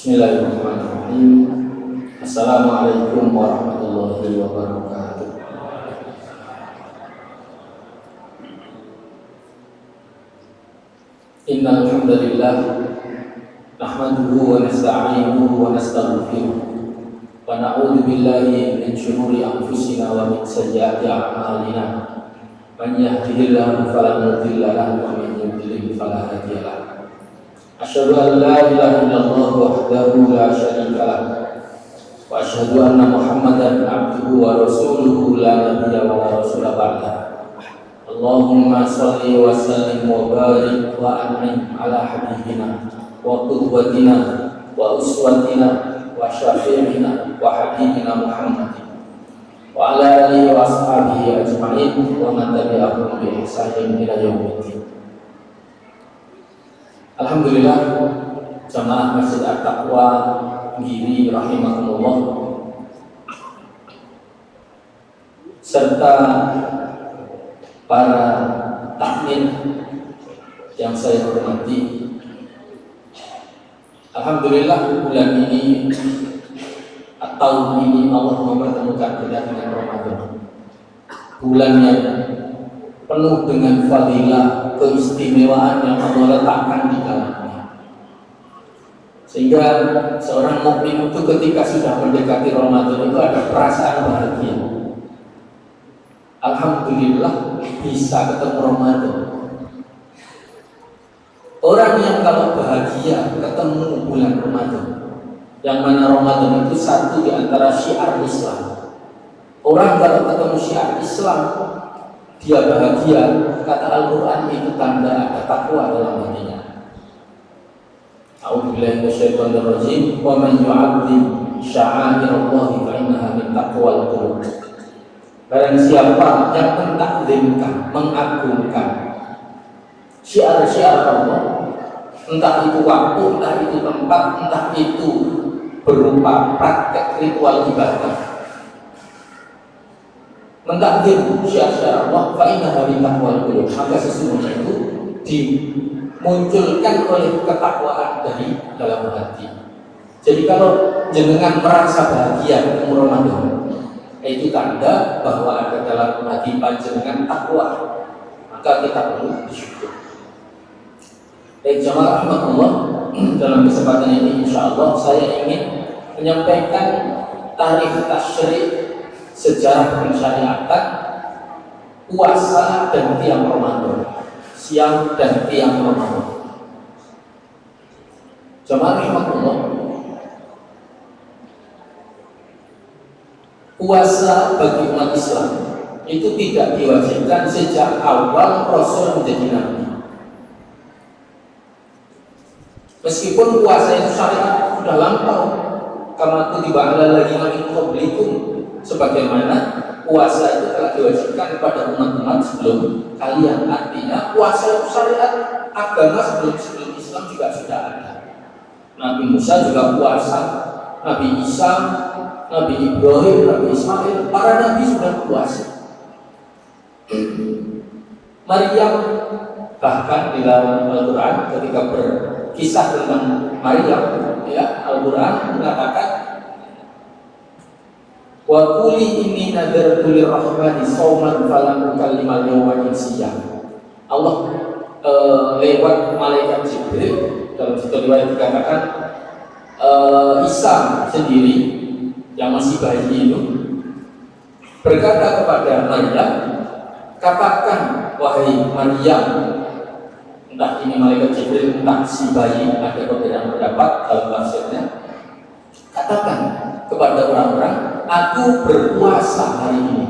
Bismillahirrahmanirrahim. Assalamualaikum warahmatullahi wabarakatuh. Innal hamdalillah nahmaduhu wa nasta'inuhu wa nastaghfiruh wa na'udzu billahi min shururi anfusina wa min sayyiati a'malina. Man yahdihillahu fala mudilla lahu wa man yudlil fala hadiya lahu. Asyhadu an la ilaha illallah wahdahu la syarika lah wa asyhadu anna Muhammadan abduhu wa rasuluhu la nabiyya wa la rasula ba'da. Allahumma shalli wa sallim wa barik wa an'im ala habibina wa qudwatina wa uswatina wa syafi'ina wa habibina Muhammadin wa ala alihi wa ashabihi ajma'in wa man tabi'ahum bi ihsanin ila yaumiddin. Alhamdulillah, jamaah Masjid At-Taqwa Giri rahimakumullah, serta para takmin yang saya hormati. Alhamdulillah, bulan ini atau ini Allah mempertemukan kita dengan Ramadan, bulan yang penuh dengan fadilah, keistimewaan yang Allah letakkan di dalamnya. Sehingga seorang mukmin itu ketika sudah mendekati Ramadan itu ada perasaan bahagia. Alhamdulillah bisa ketemu Ramadan. Orang yang kalau bahagia ketemu bulan Ramadan, yang mana Ramadan itu satu di antara syiar Islam. Orang kalau ketemu syiar Islam dia bahagia, kata Al-Quran itu tanda ada takwa dalam hatinya. A'udzubillahi minasyaitonir rajim. Wa man yu'azzim sya'airallahi fa innaha min taqwal qulub. Barang siapa yang mentakzimkan, mengagungkan syiar-syiar Allah, entah itu waktu, entah itu tempat, entah itu berupa praktek ritual ibadah, mentakdir syiar-syiar Allah, fa innaha min taqwal qulub, maka sesungguhnya itu dimunculkan oleh ketakwaan dari dalam hati. Jadi kalau jenengan merasa bahagia ketemu Ramadan, itu tanda bahwa ada dalam hati panjenengan takwa, maka kita perlu bersyukur. Baik jamaah rahmatullah, dalam kesempatan ini insyaallah saya ingin menyampaikan tarikh tasyrik, sejarah pensyariatan puasa dan tiang Ramadan, siang dan tiang Ramadan. Jamaah rahmatullah, puasa bagi umat Islam itu tidak diwajibkan sejak awal Rasul menjadi nabi. Meskipun puasa itu syariat sudah lampau, kama kutiba alal ladzina min qablikum, sebagaimana puasa itu telah diwajibkan kepada umat-umat sebelum kalian. Artinya puasa itu syariat agama sebelum Islam juga sudah ada. Nabi Musa juga puasa, Nabi Isa, Nabi Ibrahim, Nabi Ismail, para nabi sudah puasa. Maryam bahkan di dalam Al-Quran ketika berkisah tentang Maryam, ya, Al-Quran mengatakan wa quli inni nadartu lirrahmani shauman falam ukallimal yawma insiya. Allah lewat malaikat Jibril dalam satu riwayat dikatakan Isa sendiri yang masih bayi itu berkata kepada Maryam, katakan wahai Maryam, entah ini malaikat Jibril entah si bayi, ada perbedaan pendapat dalam tafsirnya, katakan kepada orang-orang, aku berpuasa hari ini,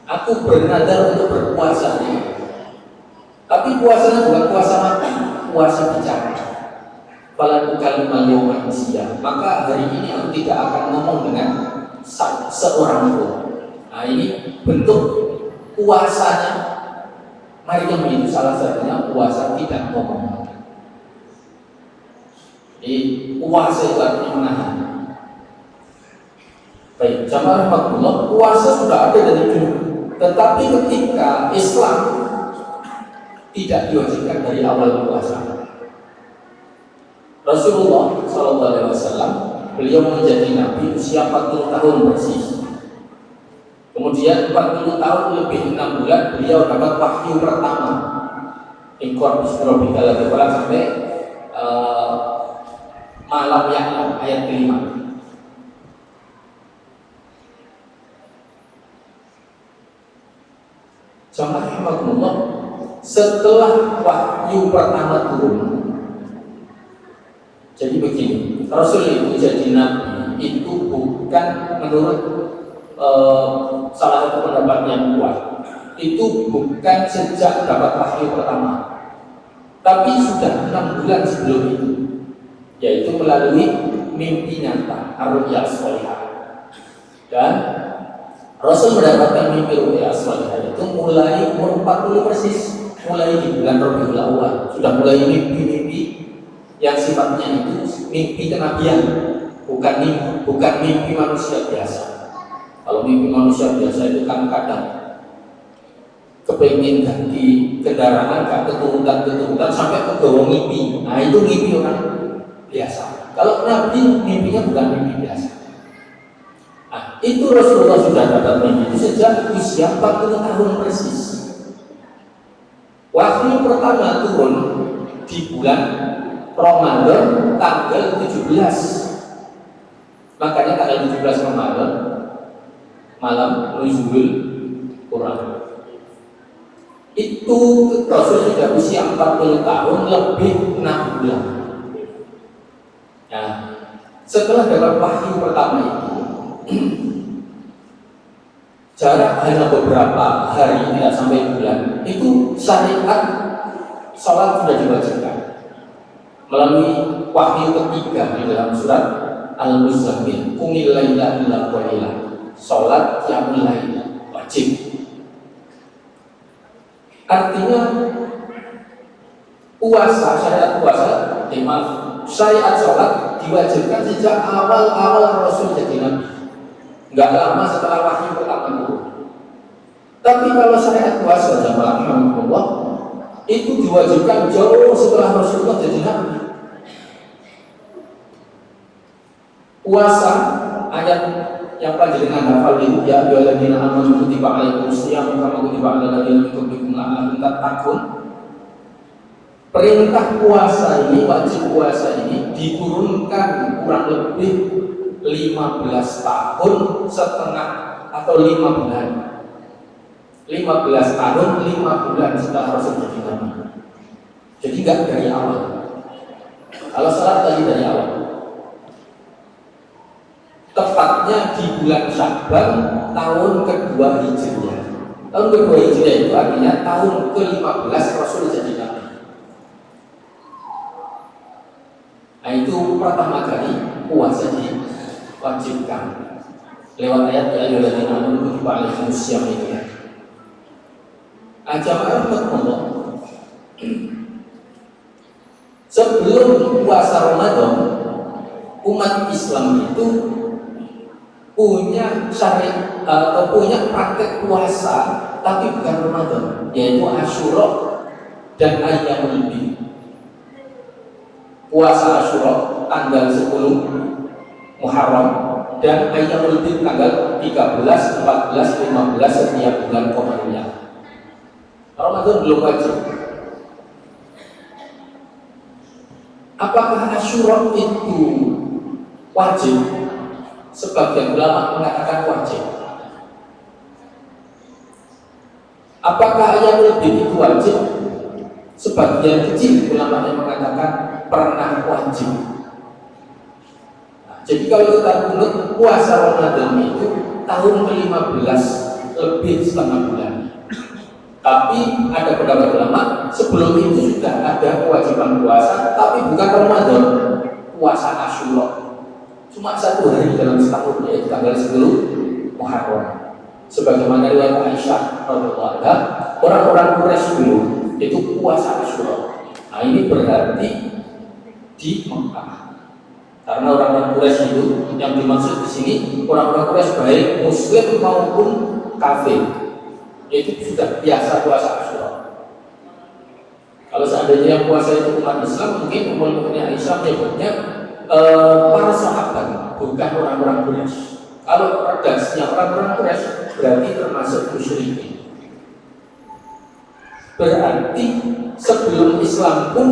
aku bernadar untuk berpuasa hari ini. Tapi puasanya bukan puasa makan, puasa bicara. Falan kalimal yawma insiya, maka hari ini aku tidak akan ngomong dengan seorang pun. Nah ini bentuk puasanya Maryam, itu salah satunya puasa tidak ngomong. Jadi puasa itu artinya menahan. Baik, jamaah rahmatullah, puasa sudah ada dari dulu, tetapi ketika Islam tidak diwajibkan dari awal puasa. Rasulullah SAW beliau menjadi nabi usia 40 tahun persis. Kemudian 40 tahun lebih 6 bulan beliau dapat wahyu pertama. Iqra bismi rabbikal ladzi khalaq sampai malam yang ayat kelima. Jamaah rahimakumullah, setelah wahyu pertama turun, jadi begini, Rasul itu jadi nabi itu bukan menurut salah satu pendapat yang kuat, itu bukan sejak dapat wahyu pertama, tapi sudah 6 bulan sebelum itu, yaitu melalui mimpi nyata ar-ru'ya sholihah. Dan Rasul mendapatkan mimpi ru'ya sholihah itu mulai umur 40 persis, mulai di bulan Rabiul Awal sudah mulai mimpi-mimpi yang sifatnya itu mimpi kenabian, bukan mimpi manusia biasa. Kalau mimpi manusia biasa itu kan kadang kepingin ganti kendaraan, gak keturutan sampai ke bawah mimpi. Nah itu mimpi orang biasa. Kalau Nabi mimpinya bukan mimpi biasa. Nah itu Rasulullah sudah dapat mimpi itu sejak usia 40 tahun persis. Wahyu pertama turun di bulan Ramadan tanggal 17. Makanya tanggal 17 Ramadan malam nuzul Quran. Itu Rasul sudah usia 40 tahun lebih 6 bulan. Nah, setelah dapat wahyu pertama itu jarak hanya beberapa hari, tidak sampai bulan, itu syariat sholat sudah diwajibkan melalui wahyu ketiga di dalam surat Al-Muzammil, qumil laila illa qalila, sholat qiyamul lail wajib. Artinya puasa, syariat sholat diwajibkan sejak awal Rasul jadi nabi, nggak lama setelah wahyu pertama itu. Tapi kalau syariat puasa jamaah Allah itu diwajibkan jauh setelah Rasulullah jadi nabi. Puasa ayat yang panjenengan hafal itu, ya ayyuhalladzina amanu kutiba alaikumusiyam kama kutiba alal ladzina min qablikum la'allakum tattaqun. Perintah puasa ini, wajib puasa ini diturunkan kurang lebih 15 tahun setengah atau 5 bulan. 15 tahun 5 bulan setelah Rasul jadi nabi. Jadi enggak dari awal. Kalau salat tadi dari awal. Tepatnya di bulan Sya'ban tahun kedua Hijriah. Tahun kedua Hijriah itu artinya tahun ke-15 Rasul jadi nabi. Nah itu pertama kali puasa diwajibkan lewat ayat ya ayyuhalladzina amanu kutiba alaikumusiyam ini ya. Jamaah Allah, sebelum puasa Ramadan umat Islam itu punya syariat atau punya praktek puasa tapi bukan Ramadan, yaitu Asyura dan Ayyamul Bid. Puasa Asyura tanggal 10 Muharram dan Ayyamul Bid tanggal 13, 14, 15 setiap bulan Qamariyah. Ramadan belum wajib. Apakah Asyura itu wajib? Sebagian ulama mengatakan wajib. Apakah Ayyamul Bid itu wajib? Sebagian kecil ulama yang mengatakan pernah wajib. Nah, jadi kalau kita menurut puasa Ramadan itu tahun ke-15 lebih setengah bulan. Tapi ada pendapat ulama sebelum itu sudah ada kewajiban puasa, tapi bukan Ramadan, puasa Asyura. Cuma 1 hari dalam setahun, yaitu tanggal 10 Muharram. Sebagaimana riwayat Aisyah radhiyallahu anha, orang-orang Quraisy dulu itu puasa Asyura. Nah ini berarti di Mekah. Karena orang-orang Quraisy itu yang dimaksud di sini orang-orang Quraisy baik Muslim maupun kafir. Itu sudah biasa puasa Asyura. Kalau seandainya yang puasa itu umat Islam, mungkin umumnya Aisyah menyebutnya para sahabat, bukan orang-orang Quraisy. Kalau redasnya orang-orang Quraisy berarti termasuk musyrikin. Berarti sebelum Islam pun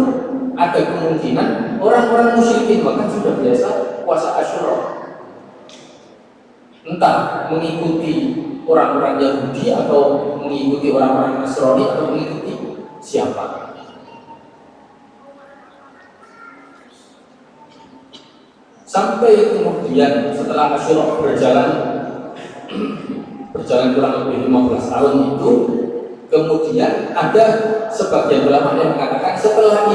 ada kemungkinan orang-orang musyrikin bahkan sudah biasa puasa Asyura. Entah mengikuti orang-orang Yahudi atau mengikuti orang-orang Nasrani atau mengikuti siapa. Sampai kemudian setelah Asyura berjalan kurang lebih 15 tahun itu, kemudian ada sebagian ulama yang mengatakan setelah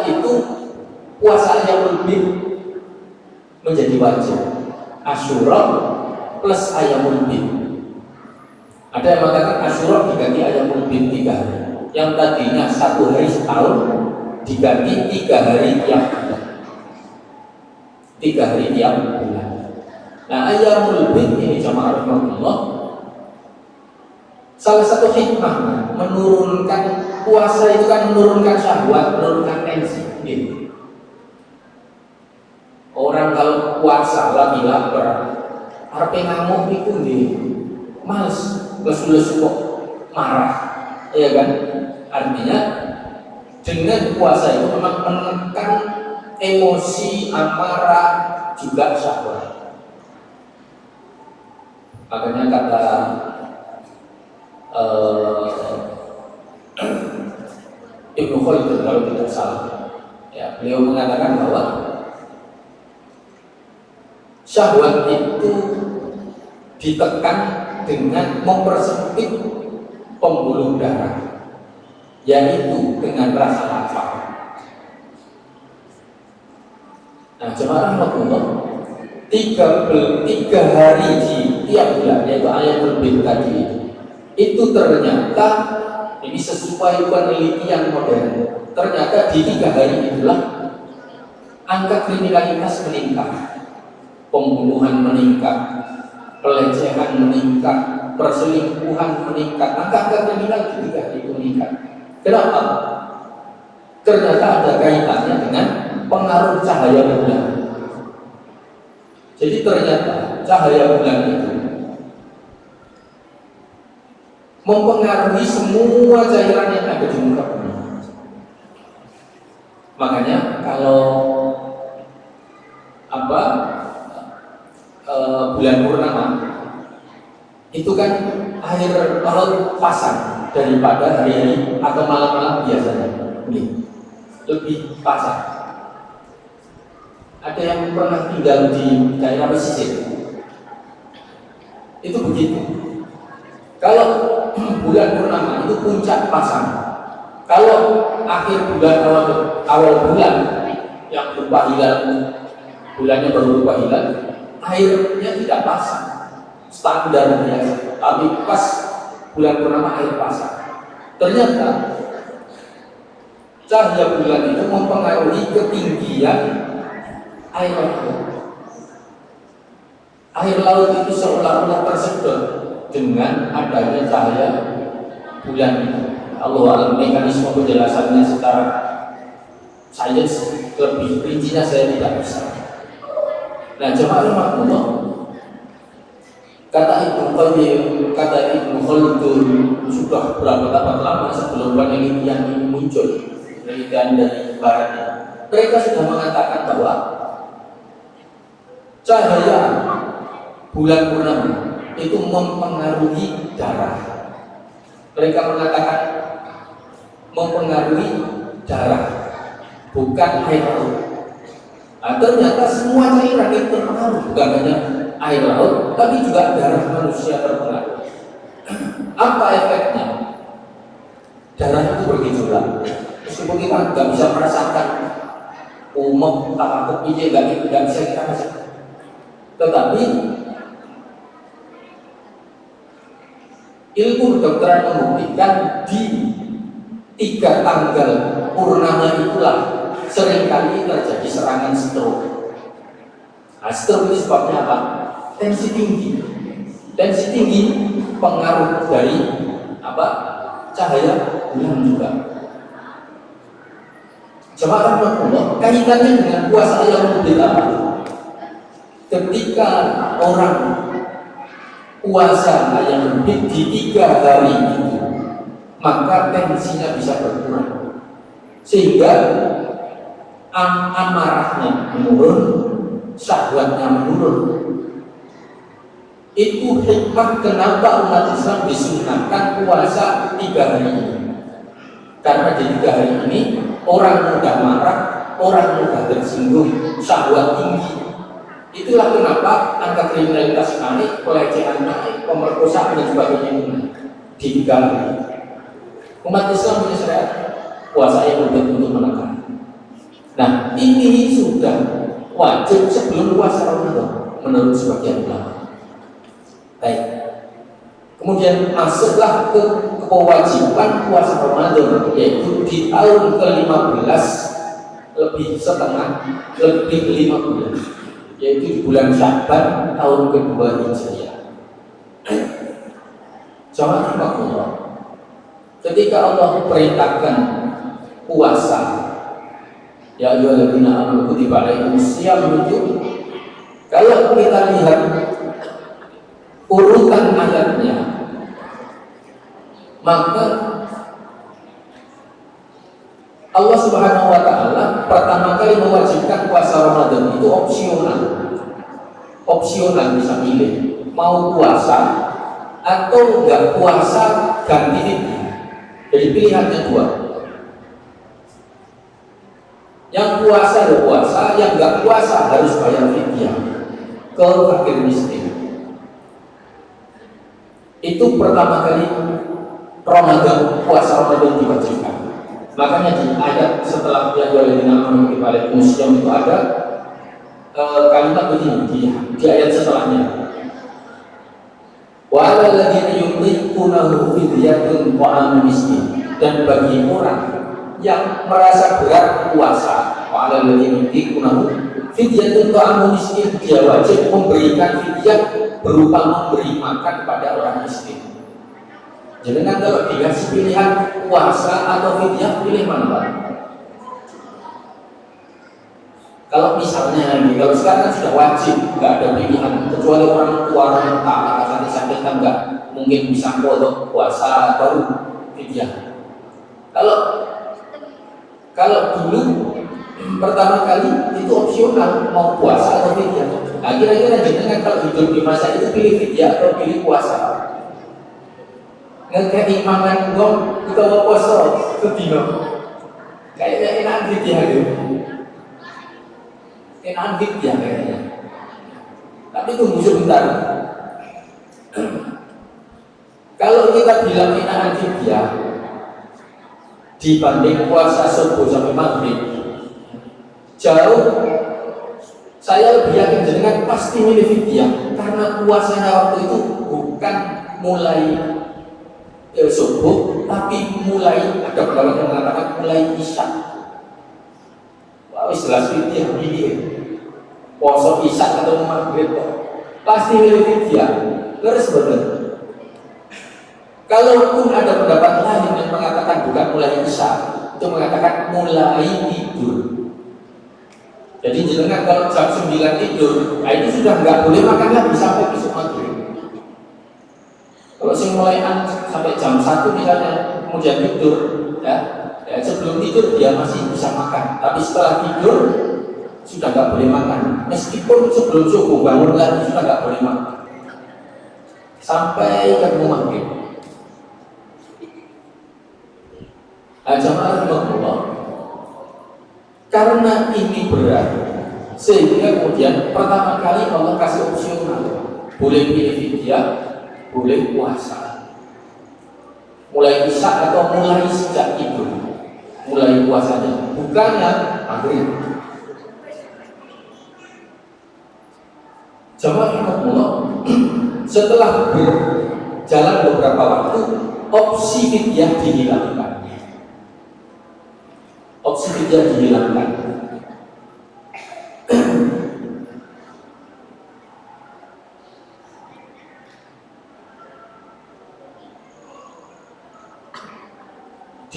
itu puasa Ayyamul Bid menjadi wajib. Asyura plus Ayyamul Bid. Ada yang mengatakan Asyura diganti Ayyamul Bid 3 hari. Yang tadinya 1 hari setahun diganti 3 hari tiap bulan. 3 hari tiap bulan. Nah, Ayyamul Bid ini jamaah rahmatullah, salah satu hikmah menurunkan puasa itu kan menurunkan syahwat, menurunkan tensi. Gitu. Orang kalau puasa lagi lapar, arep ngamuk itu males, lesu-lesu kok marah, ya kan? Artinya dengan puasa itu memang menekan emosi, amarah, juga syahwat. Makanya kata Ibnu Khaldun kalau tidak salah, ya, beliau mengatakan bahwa syahwat itu ditekan dengan mempersempit pembuluh darah, yaitu dengan rasa lapar. Nah, jemaah rahmatullah, 3 hari di tiap bulan, yaitu Ayyamul Bid tadi itu ternyata ini sesuai penelitian modern, ternyata di 3 hari itulah angka kriminalitas meningkat, pembunuhan meningkat, pelecehan meningkat, perselingkuhan meningkat, angka kriminal di 3 hari itu meningkat. Kenapa? Ternyata ada kaitannya dengan pengaruh cahaya bulan. Jadi ternyata cahaya bulan itu mempengaruhi semua cairan yang ada di muka bumi. Makanya kalau bulan purnama itu kan air laut pasang daripada hari-hari atau malam-malam biasanya, lebih pasang. Ada yang pernah tinggal di daerah pesisir, itu begitu. Kalau bulan purnama itu puncak pasang. Kalau akhir bulan awal bulan yang berupa hilal, bulannya baru berupa hilal, airnya tidak pasang, standar biasa. Tapi pas bulan purnama air pasang. Ternyata cahaya bulan itu mempengaruhi ketinggian air laut. Air laut itu seolah-olah tersedot dengan adanya cahaya bulan itu. Allah alam mekanisme penjelasannya secara sains lebih rincinya saya tidak bisa. Nah, jemaah rahmatullah, kata Ibnu Khaldun sudah berapa lama sebelum penelitian ini muncul, penelitian dari barat, mereka sudah mengatakan bahwa cahaya bulan purnama itu mempengaruhi darah. Mereka mengatakan mempengaruhi darah, bukan air laut. Nah, ternyata semua cairan itu terpengaruh, bukan hanya air laut, tapi juga darah manusia terpengaruh. Apa efeknya? Darah itu bergejolak. Meskipun kita nggak bisa merasakan umum, takut ini nggak bisa kita rasakan. Tetapi ilmu kedokteran membuktikan di 3 tanggal purnama itulah seringkali terjadi serangan stroke. Nah, stroke itu sebabnya apa? Tensi tinggi. Tensi tinggi pengaruh dari cahaya bulan juga. Jemaah rahmatullah, kaitannya dengan puasa yang apa? Ketika orang puasa yang lebih di 3 hari itu, maka tensinya bisa berkurang, sehingga amarahnya menurun, syahwatnya menurun. Itu hikmah kenapa umat Islam disunahkan puasa 3 hari ini. Karena di 3 hari ini orang mudah marah, orang mudah tersinggung, syahwat tinggi. Itulah kenapa angka kriminalitas naik, pelecehan naik, pemerkosaan dan sebagainya naik di 3 hari. Umat Islam punya syariat puasa yang untuk menekan. Nah, ini sudah wajib sebelum puasa Ramadan menurut sebagian ulama. Baik. Kemudian masuklah ke kewajiban puasa Ramadan, yaitu di tahun ke-15 lebih setengah, lebih 5 bulan, yaitu di bulan Sya'ban tahun ke-2 Hijriah. Jamaah Allah, ketika Allah perintahkan puasa, ya ayyuhalladzina amanu kutiba alaikumusiyam, itu kalau kita lihat urutan ayatnya, maka Allah Subhanahu wa Ta'ala pertama kali mewajibkan puasa Ramadan itu opsional. Opsional, bisa pilih mau puasa atau enggak puasa, ganti fidyah. Jadi pilihannya 2. Yang puasa ya puasa, yang enggak puasa harus bayar fidyah ke fakir miskin. Itu pertama kali Ramadan, puasa Ramadan diwajibkan. Makanya di ayat setelah ya ayyuhalladzina amanu kutiba alaikumusiyam itu ada kalimat begini di ayat setelahnya. Wa 'alal ladzina yutiqunahu fidyatun ta'amu miskin. Dan bagi orang yang merasa berat puasa, wa 'alal ladzina yutiqunahu fidyatun ta'amu miskin, dia wajib memberikan fidyah berupa memberi makan kepada orang miskin. Jadi kan kalau dikasih pilihan puasa atau fidyah, pilih mana Pak? Kalau misalnya ini, kalau sekarang sudah wajib, nggak ada pilihan, kecuali orang tua yang tak sakit kan nggak mungkin bisa kodok puasa baru fidyah. Kalau dulu pertama kali itu opsional mau puasa atau fidyah. Nah, kira-kira jenengan kalau hidup di masa itu pilih fidyah atau pilih puasa? Nggak imangan gom kita mau puasa sedino kayaknya enak fidyah gitu, enak fidyah kayaknya. Tapi tunggu sebentar, kalau kita bilang enak fidyah dibanding puasa subuh sampai maghrib jauh, saya lebih yakin jenengan pasti milih fidyah, karena puasanya waktu itu bukan mulai subuh, tapi mulai, ada pendapat yang mengatakan mulai isya. Wah, jelas fidyah ini puasa isya atau maghrib pasti milih fidyah. Terus betul. Kalaupun ada pendapat lain yang mengatakan bukan mulai isya, itu mengatakan mulai tidur. Jadi jenengan kalau jam 9 tidur, nah itu sudah nggak boleh makan lagi sampai besok maghrib. Kalau sing mulai sampai jam 1 misalnya, kemudian tidur, ya sebelum tidur dia masih bisa makan, tapi setelah tidur sudah nggak boleh makan. Meskipun sebelum subuh bangun lagi sudah nggak boleh makan sampai ke maghrib. Jamaah Allah, karena ini berat, sehingga kemudian pertama kali Allah kasih opsional, boleh pilih fidyah, boleh puasa. Mulai isya atau mulai sejak tidur, mulai puasanya, bukannya maghrib. Jamaah Allah, setelah berjalan beberapa waktu, opsi fidyah dihilangkan. Opsi fidyah dihilangkan.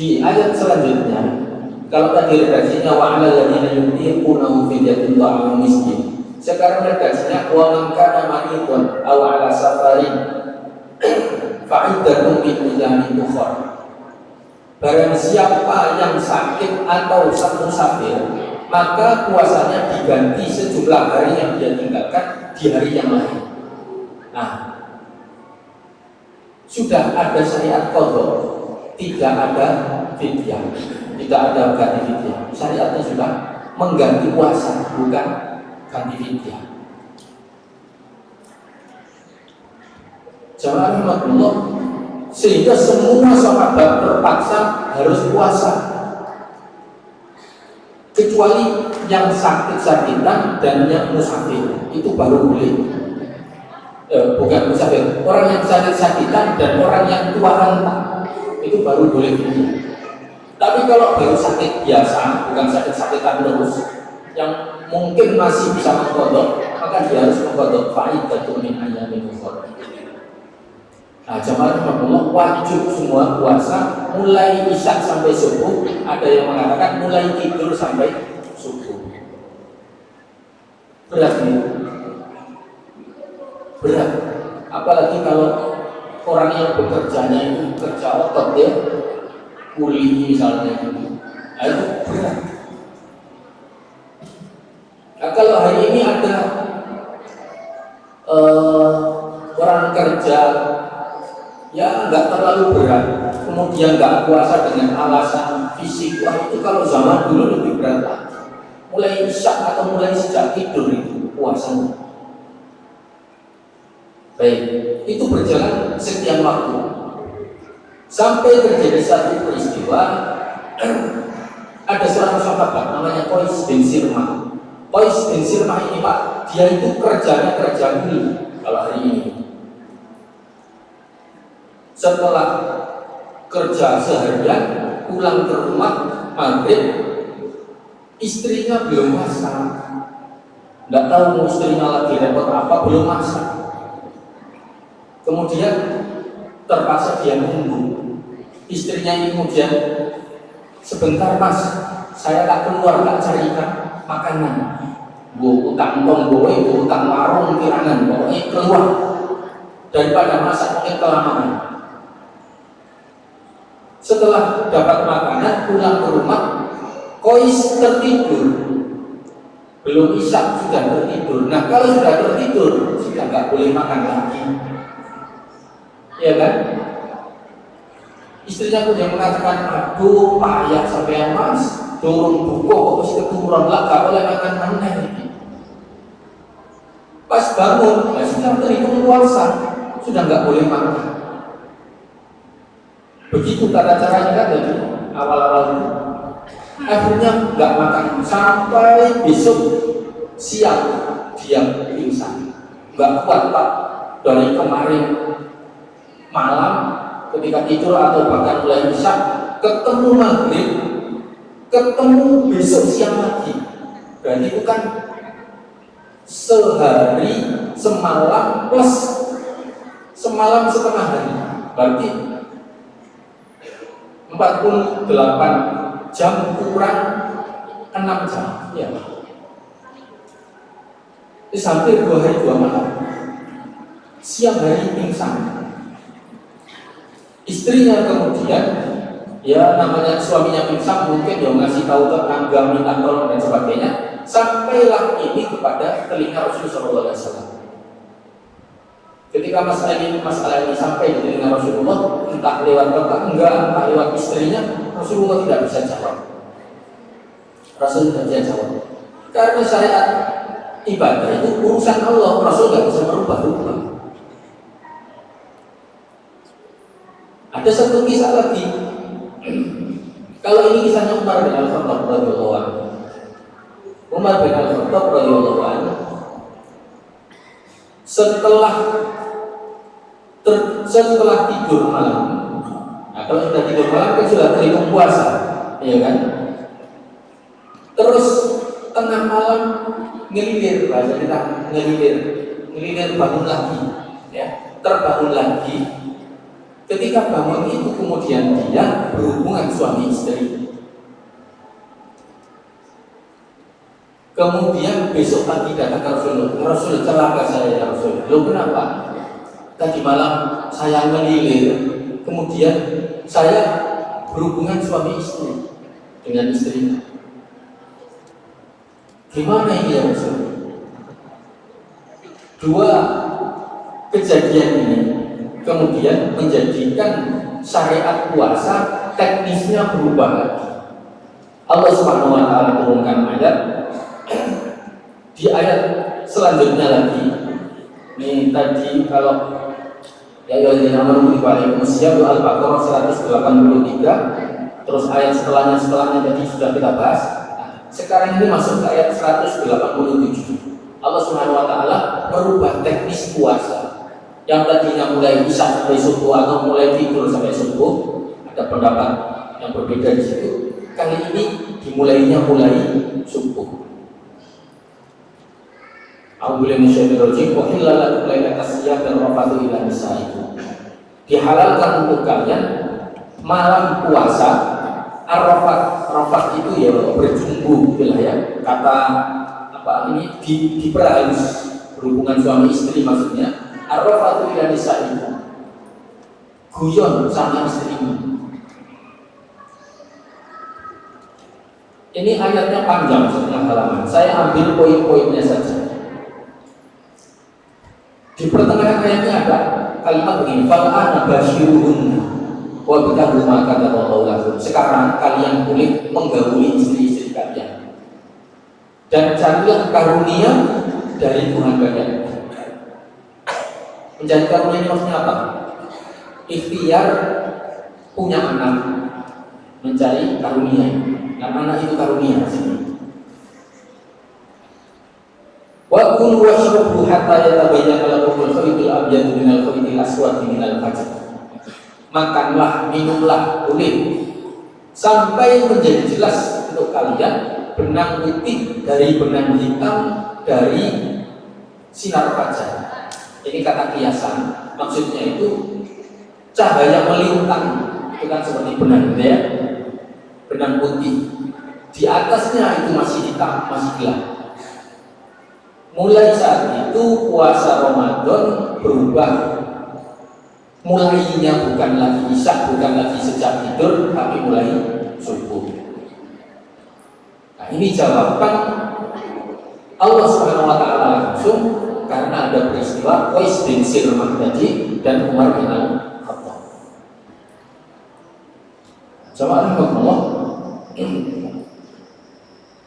Di ayat selanjutnya, kalau tadi redaksinya wa 'alal ladzina yutiqunahu fidyatun ta'amu miskin. Sekarang redaksinya wa man kana maridun aw 'ala safarin fa'iddatun min ayyamin ukhra. Barang siapa yang sakit atau musafir, maka puasanya diganti sejumlah hari yang dia tinggalkan di hari yang lain. Nah, sudah ada syariat qadha, tidak ada fidyah, tidak ada ganti fidyah. Syariatnya sudah mengganti puasa, bukan ganti fidyah. Jamaah rahmatullah, sehingga semua sahabat terpaksa harus puasa, kecuali yang sakit-sakitan dan yang musafir, itu baru boleh. Bukan musafir, orang yang sakit-sakitan dan orang yang tua renta, itu baru boleh fidyah. Tapi kalau baru sakit biasa, bukan sakit-sakitan terus, yang mungkin masih bisa mengkodok, maka dia harus mengkodok fa'iddatun min ayyamin ukhra. Nah, jamaah rahmatullah, wajib semua puasa mulai isya sampai subuh. Ada yang mengatakan mulai tidur sampai subuh. Berat nih, berat. Apalagi kalau orang yang bekerjanya itu kerja otot ya, kuli misalnya, nah, itu berat. Nah, kalau hari ini ada orang kerja ya nggak terlalu berat, kemudian nggak puasa dengan alasan fisik, wah itu kalau zaman dulu lebih berat lagi. Mulai isya atau mulai sejak tidur itu puasanya. Baik, itu berjalan sekian waktu sampai terjadi satu peristiwa. Ada seorang sahabat namanya Qais bin Sirmah. Qais bin Sirmah ini Pak, dia itu kerjanya kerja kuli kalau hari ini. Setelah kerja seharian, pulang ke rumah maghrib, istrinya belum masak. Nggak tahu istrinya lagi repot apa, belum masak. Kemudian terpaksa dia nunggu. Istrinya ini kemudian, sebentar mas, saya tak keluar, tak carikan makanan. Bu utang tong bu utang warung kirangan, pokoknya keluar daripada masak mungkin kelamaan. Setelah dapat makanan, pulang ke rumah, Qais tertidur. Belum isya sudah tertidur. Nah, kalau sudah tertidur, sudah nggak boleh makan lagi. Ya kan? Istrinya pun yang mengatakan, aduh payah sampai mas, turun buku, kok keturun lah, nggak boleh makan mana ini. Pas bangun, ya sudah terhitung puasa, sudah nggak boleh makan. Begitu tata caranya kan dari awal-awal itu. Akhirnya nggak makan sampai besok siang dia pingsan. Nggak kuat Pak, dari kemarin malam ketika tidur atau bahkan mulai isya, ketemu maghrib, ketemu besok siang lagi. Berarti itu kan sehari semalam plus semalam setengah hari. Berarti 48 jam kurang 6 jam ya. Itu hampir 2 hari 2 malam. Siang hari pingsan. Istrinya kemudian, ya namanya suaminya pingsan, mungkin dia ngasih tahu tetangga, minta tolong dan sebagainya. Sampailah ini kepada telinga Rasulullah SAW. Ketika masalah ini sampai di telinga Rasulullah, entah lewat tetangga, entah lewat istrinya, Rasulullah tidak bisa jawab. Rasul tidak bisa jawab. Karena syariat ibadah itu urusan Allah, Rasul tidak bisa merubah-rubah. Ada satu kisah lagi. Kalau ini kisahnya Umar bin Al-Khattab radhiyallahu anhu. Umar bin Al-Khattab radhiyallahu anhu setelah tidur malam. Nah, kalau sudah tidur malam kan sudah terhitung puasa, ya kan? Terus tengah malam ngelilir, bahasa kita ngelilir bangun lagi, ya, terbangun lagi. Ketika bangun itu kemudian dia berhubungan suami istri. Kemudian besok pagi datang ke Rasul, Rasul celaka saya ya Rasul. Loh kenapa? Tadi malam saya melilir, kemudian saya berhubungan suami istri dengan istrinya. Gimana ini ya Rasul? Dua kejadian ini kemudian menjadikan syariat puasa teknisnya berubah lagi. Allah Subhanahu wa taala turunkan ayat. Di ayat selanjutnya lagi, ini tadi kalau ya ayyuhallazina amanu kutiba alaikumus syiyam Al-Baqarah 183, terus ayat setelahnya tadi sudah kita bahas. Nah, sekarang ini masuk ke ayat 187. Allah Subhanahu wa taala merubah teknis puasa. Yang tadinya mulai isya sampai subuh atau mulai tidur sampai subuh, ada pendapat yang berbeda di situ. Kali ini dimulainya mulai subuh. A'udzubillahi minasyaitonir rajim. Uhilla lakum lailatas siyam dan rafatu ila nisaikum. Dihalalkan untuk kalian malam puasa. Arafat itu ya berjumbu gitu lah ya. Kata apa ini diperhalus berhubungan suami istri maksudnya. Arafatu ila nisaikum. Guyon sama istrimu. Ini ayatnya panjang setengah halaman. Saya ambil poin-poinnya saja. Di pertengahan ayatnya ada kalimat begini, fal'ana basyiruhunna wa bitahu ma kataballahu lakum. Sekarang kalian boleh menggauli istri-istri kalian dan carilah karunia dari Tuhan kalian. Mencari karunia ini maksudnya apa? Ikhtiar punya anak, mencari karunia. Dan anak itu karunia sini. Wa kulu washrabu hatta yatabayyana lakumul khaytul abyadu minal khaytil aswadi minal fajr. Makanlah, minumlah, boleh sampai menjadi jelas untuk kalian benang putih dari benang hitam dari sinar fajar. Ini kata kiasan, maksudnya itu cahaya melintang, itu kan seperti benang ya, benang putih. Di atasnya itu masih hitam, masih gelap. Mulai saat itu puasa Ramadan berubah. Mulainya bukan lagi isya, bukan lagi sejak tidur, tapi mulai subuh. Nah, ini jawaban Allah Subhanahu wa taala langsung karena ada peristiwa Qais bin Sirmah tadi dan Umar bin Al-Khattab. Jamaah Allah,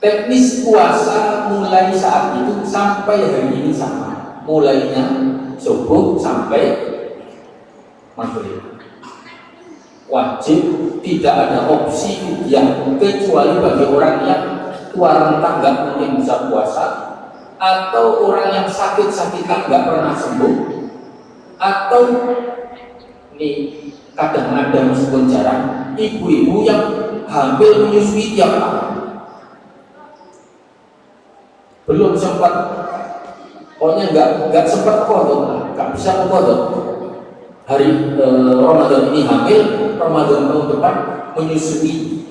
teknis puasa mulai saat itu sampai hari ini sama. Mulainya subuh sampai maghrib. Wajib, tidak ada opsi yang kecuali bagi orang yang tua renta nggak mungkin bisa puasa, atau orang yang sakit-sakitan nggak pernah sembuh, atau ini kadang ada meskipun jarang ibu-ibu yang hamil menyusui tiap tahun. Belum sempat, pokoknya nggak sempat kodok, nggak bisa kodok. Hari Ramadan ini hamil, Ramadan tahun depan menyusui,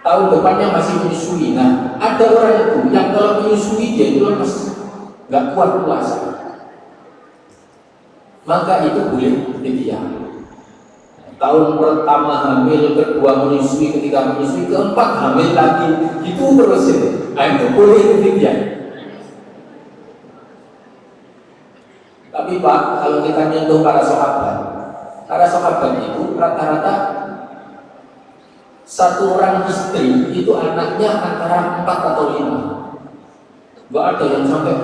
tahun depannya masih menyusui. Nah, ada orang itu yang kalau menyusui dia itu lemes, nggak kuat puasa, maka itu boleh didiam. Tahun pertama hamil, kedua menyusui, ketiga menyusui, keempat hamil lagi, itu terus ini. Nah, itu boleh didiam. Tapi Pak, kalau kita nyentuh para sahabat itu rata-rata satu orang istri itu anaknya antara 4 atau 5. Nggak ada yang sampai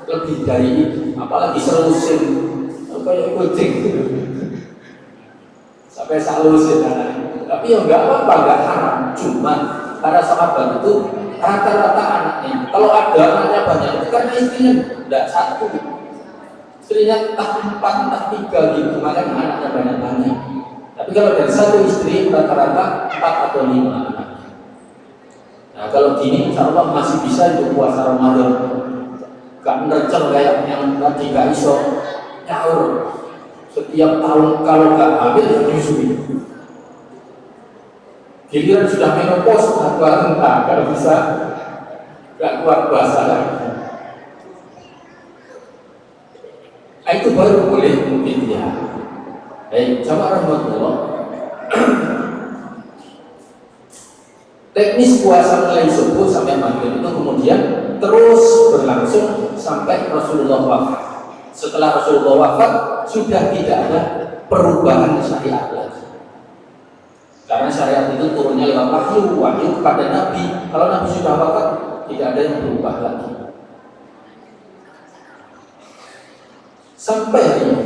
lebih dari itu, apalagi selusin kayak kucing sampai selusin anaknya. Tapi ya nggak apa-apa, nggak haram. Cuma para sahabat itu rata-rata anaknya, kalau ada anaknya banyak itu karena istrinya nggak satu, istrinya entah 4 entah 3 gitu, makanya anaknya banyak-banyak. Tapi kalau dari satu istri rata-rata 4 atau 5 anak. Nah kalau gini insya Allah masih bisa itu puasa Ramadan. Gak nercel kayak yang tadi gak iso nyaur. Setiap tahun kalau nggak hamil ya disusui. Giliran sudah menopause, aku entah kalau bisa nggak kuat bahasa lagi. Itu baru boleh mungkin ya. Baik, sama rahmatullah. Teknis puasa mulai subuh sampai maghrib itu kemudian terus berlangsung sampai Rasulullah wafat. Setelah Rasulullah wafat sudah tidak ada perubahan syariat lagi. Karena syariat itu turunnya lewat wahyu kepada Nabi. Kalau Nabi sudah wafat tidak ada yang berubah lagi. Sampai hari ini.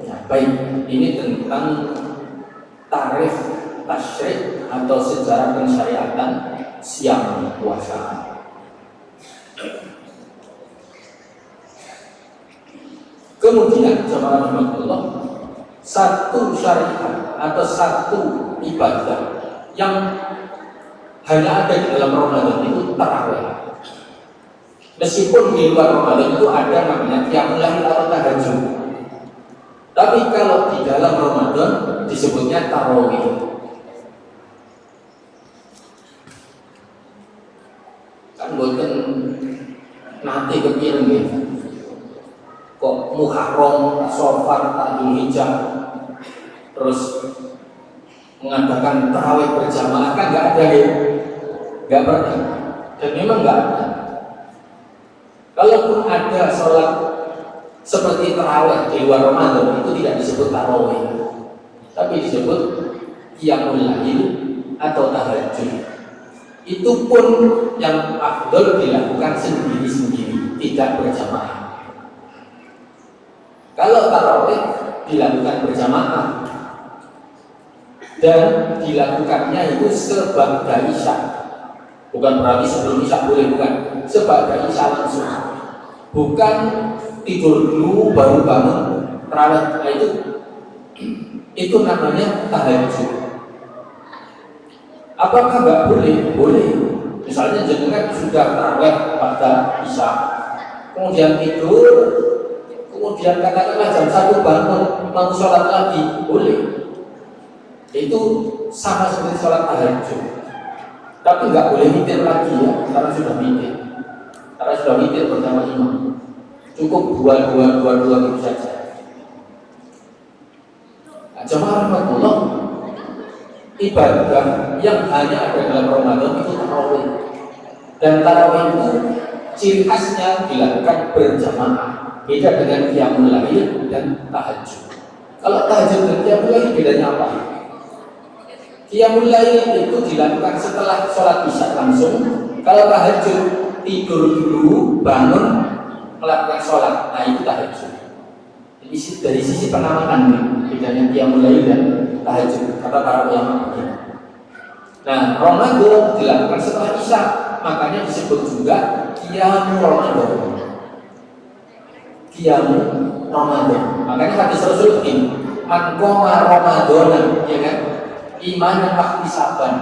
Ya, baik, ini tentang tarikh tasyrik atau sejarah pensyariatan siang puasa. Kemudian jemaah rahmatullah, satu syariat atau satu ibadah yang hanya ada di dalam Ramadan itu tarawih. Meskipun di luar Ramadan itu ada namanya qiyamul lail atau tahajud. Tapi kalau di dalam Ramadan disebutnya tarawih. Kan boten nanti kepiring gitu. Kok Muharram, Safar, Dzulhijjah terus mengadakan tarawih berjamaah kan nggak ada ya, nggak pernah, dan memang nggak ada. Kalaupun ada sholat seperti tarawih di luar Ramadan itu tidak disebut tarawih, tapi disebut qiyamul lail atau tahajud. Itu pun yang afdol dilakukan sendiri-sendiri, tidak berjamaah. Kalau tarawih dilakukan berjamaah dan dilakukannya itu sebagai isya, bukan berarti sebelum isya boleh, bukan, sebagai isya langsung, bukan tidur dulu baru bangun tarawih. Nah, itu namanya tahajud. Apakah nggak boleh? Boleh. Misalnya jenengan sudah tarawih pada isya, kemudian tidur, kemudian katakanlah jam 1 bangun mau sholat lagi, boleh. Itu sama seperti sholat tahajud. Tapi nggak boleh witir lagi ya, karena sudah witir. Karena sudah witir bersama imam. Cukup dua gitu saja. Nah, jemaah rahmatullah, ibadah yang hanya ada dalam Ramadan itu tarawih. Dan tarawih itu ciri khasnya dilakukan berjamaah. Beda dengan qiyamul lail dan tahajud. Kalau tahajud dan qiyamul lail bedanya apa? Qiyamul lail itu dilakukan setelah sholat isya langsung. Kalau tahajud tidur dulu, bangun, melakukan sholat. Nah, itu tahajud. Jadi dari sisi penamaan bedanya qiyamul lail dan tahajud, kata para ulama. Nah, Ramadan dilakukan setelah isya, makanya disebut juga qiyamul Ramadan. Qiyamul Ramadan. Makanya hadis Rasul ini, man qoma Ramadan, ya kan? Iman dan ihtisaban.